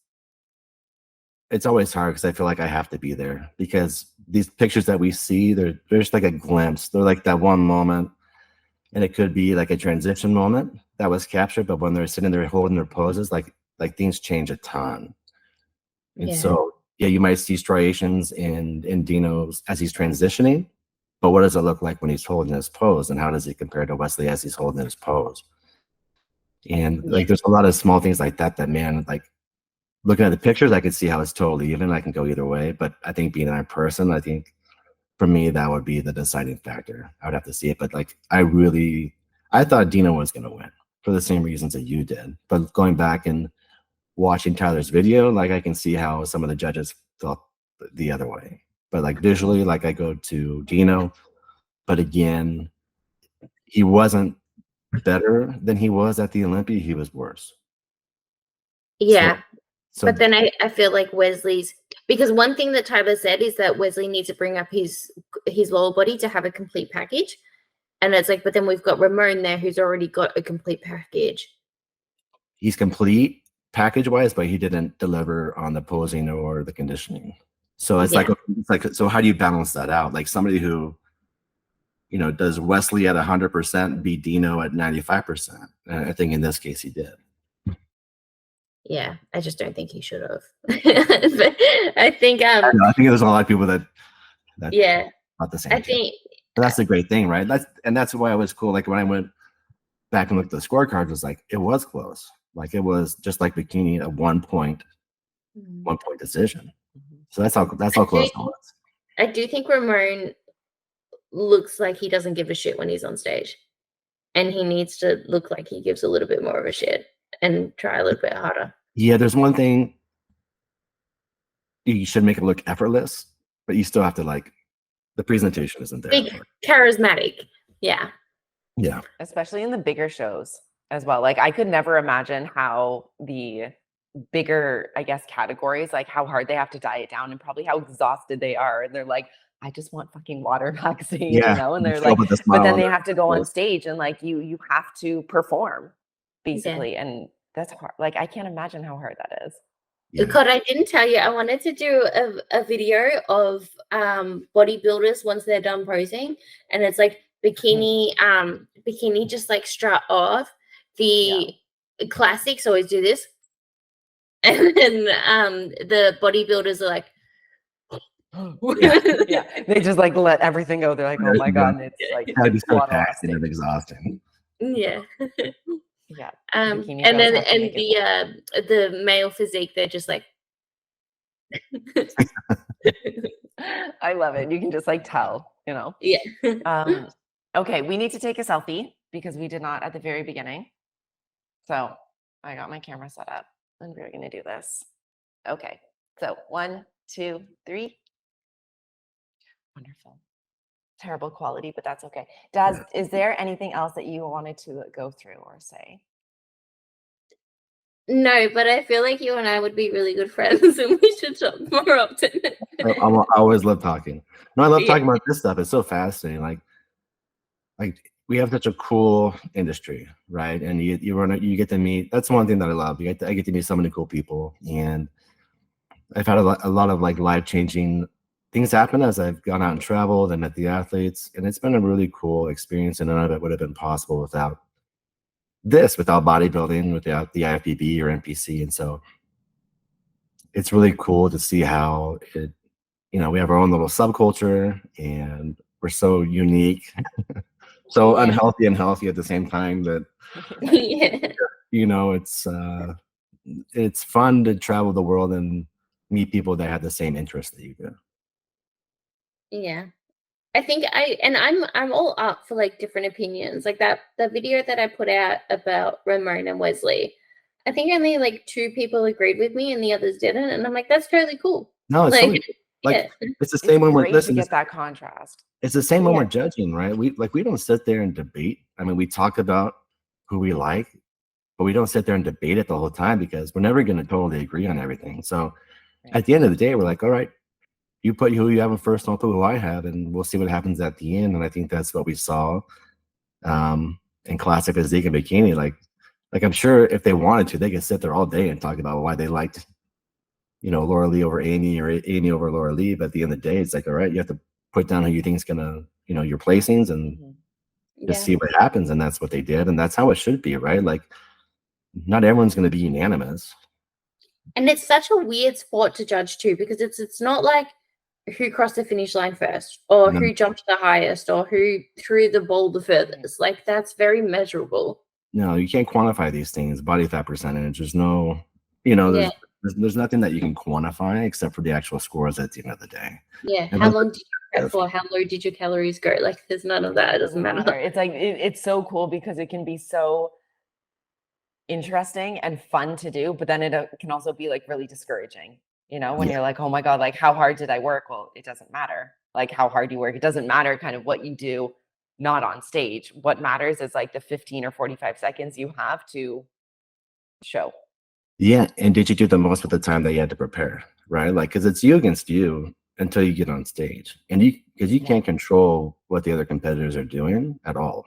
always hard, because I feel like I have to be there, because these pictures that we see, they're just like a glimpse. They're like that one moment, and it could be like a transition moment that was captured, but when they're sitting there holding their poses, like things change a ton. And so, yeah, you might see striations in Dino's as he's transitioning, but what does it look like when he's holding his pose, and how does it compare to Wesley as he's holding his pose? And like, there's a lot of small things like that, man, like, looking at the pictures, I could see how it's totally even. I can go either way, but I think being there in person, I think for me, that would be the deciding factor. I would have to see it, but like, I thought Dino was going to win for the same reasons that you did. But going back and watching Tyler's video, like, I can see how some of the judges felt the other way. But like, visually, like, I go to Dino, but again, he wasn't better than he was at the Olympia. He was worse. Yeah. So, but then I feel like Wesley's, because one thing that Tyler said is that Wesley needs to bring up his lower body to have a complete package. And it's like, but then we've got Ramon there who's already got a complete package. He's complete package-wise, but he didn't deliver on the posing or the conditioning. So it's like, so how do you balance that out? Like, somebody who you know, does Wesley at 100% beat Dino at 95%? And I think in this case he did. Yeah, I just don't think he should have. I think I think there's a lot of people that yeah, not the same. I think that's the great thing, right? That's why it was cool. Like when I went back and looked at the scorecards, was like it was close. Like it was just like Bikini, a 1 point decision. So that's how close it was. I do think Ramon looks like he doesn't give a shit when he's on stage, and he needs to look like he gives a little bit more of a shit and try a little bit harder. Yeah, there's one thing, you should make it look effortless, but you still have to, like, the presentation isn't there. Big, charismatic. Yeah. Yeah. Especially in the bigger shows as well. Like I could never imagine how the bigger, I guess, categories, like how hard they have to diet down and probably how exhausted they are. And they're like, I just want fucking water backstage, you know? And they're like, but then they have to go on stage and like you have to perform basically. Yeah. And that's hard. Like I can't imagine how hard that is. Yeah. Because I didn't tell you, I wanted to do a video of bodybuilders once they're done posing, and it's like bikini just like strut off. The classics always do this, and then the bodybuilders are like, yeah, they just like let everything go. They're like, oh my god, and it's like it's so taxing and exhausting. Yeah. Yeah. And then the male physique, they're just like I love it. You can just like tell, you know. Yeah. Okay, we need to take a selfie because we did not at the very beginning. So I got my camera set up and we're gonna do this. Okay. So 1, 2, 3. Wonderful. Terrible quality, but that's okay. Daz, is there anything else that you wanted to go through or say? No, but I feel like you and I would be really good friends and we should talk more often. I always love talking. No, I love talking about this stuff. It's so fascinating. Like we have such a cool industry, right? And you get to meet. That's one thing that I love. I get to meet so many cool people, and I've had a lot of like life-changing things happen as I've gone out and traveled and met the athletes, and it's been a really cool experience, and none of it would have been possible without bodybuilding, without the IFBB or NPC. And so it's really cool to see how it, you know, we have our own little subculture and we're so unique, so unhealthy and healthy at the same time that, you know, it's fun to travel the world and meet people that have the same interests that you do. Yeah. I think I'm all up for like different opinions. Like the video that I put out about Ramon and Wesley, I think only like 2 people agreed with me and the others didn't. And I'm like, that's totally cool. No, it's totally, like it's the same when we're listening. To get that contrast. It's the same when we're judging, right? We don't sit there and debate. I mean, we talk about who we like, but we don't sit there and debate it the whole time because we're never going to totally agree on everything. So at the end of the day, we're like, all right, you put who you have in first, I'll put who I have, and we'll see what happens at the end. And I think that's what we saw in Classic, Physique, and Bikini. Like I'm sure if they wanted to, they could sit there all day and talk about why they liked, you know, Laura Lee over Amy or Amy over Laura Lee. But at the end of the day, it's like, all right, you have to put down who you think is gonna, you know, your placings and just see what happens. And that's what they did, and that's how it should be, right? Like, not everyone's gonna be unanimous. And it's such a weird sport to judge too, because it's not like who crossed the finish line first or who jumped the highest or who threw the ball the furthest. Like that's very measurable. No, you can't quantify these things. Body fat percentage. There's no, you know, there's nothing that you can quantify except for the actual scores at the end of the day. Yeah. And how long did you prep for? How low did your calories go? Like there's none of that. It doesn't matter. It's like it's so cool because it can be so interesting and fun to do, but then it can also be like really discouraging, you know, when you're like, oh my god, like how hard did I work? Well, it doesn't matter like how hard you work. It doesn't matter kind of what you do not on stage. What matters is like the 15 or 45 seconds you have to show. Yeah. And did you do the most with the time that you had to prepare, right? Like, because it's you against you until you get on stage, and because you can't control what the other competitors are doing at all.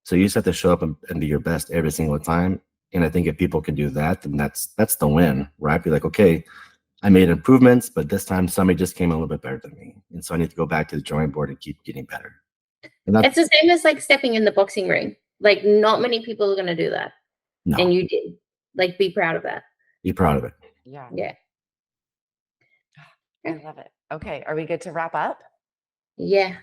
So you just have to show up and be your best every single time. And I think if people can do that, then that's the win, right? Be like, okay, I made improvements, but this time somebody just came a little bit better than me. And so I need to go back to the drawing board and keep getting better. And that's, It's the same as like stepping in the boxing ring. Like not many people are going to do that. no, And you did. Like be proud of that. be proud of it. Yeah. Yeah. I love it. Okay. Are we good to wrap up? Yeah.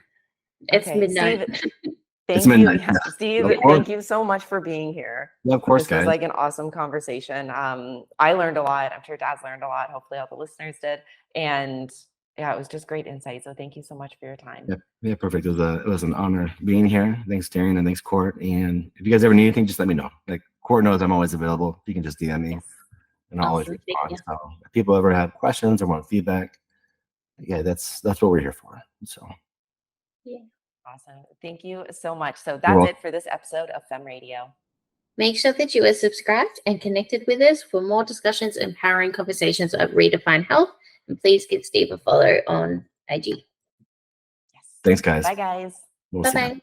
It's Okay, midnight. Steve, It's thank you. midnight. Yeah, Steve, Of course. thank you so much for being here. Yeah, of course, This was guys. like an awesome conversation. I learned a lot. I'm sure Daz learned a lot. Hopefully all the listeners did. And yeah, it was just great insight. So thank you so much for your time. Yeah, perfect. It was an honor being here. Thanks, Darren, and thanks, Court. And if you guys ever need anything, just let me know. Like Court knows I'm always available. You can just DM me, Yes. and I'll always Awesome. Thank respond. you. So if people ever have questions or want feedback, yeah, that's what we're here for. So Yeah. Awesome. Thank you so much. So You're that's welcome. it for this episode of Femme Radio. Make sure that you are subscribed and connected with us for more discussions, empowering conversations of redefined health. And please give Steve a follow on IG. Yes. Thanks, guys. Bye, guys. We'll see you. Bye-bye.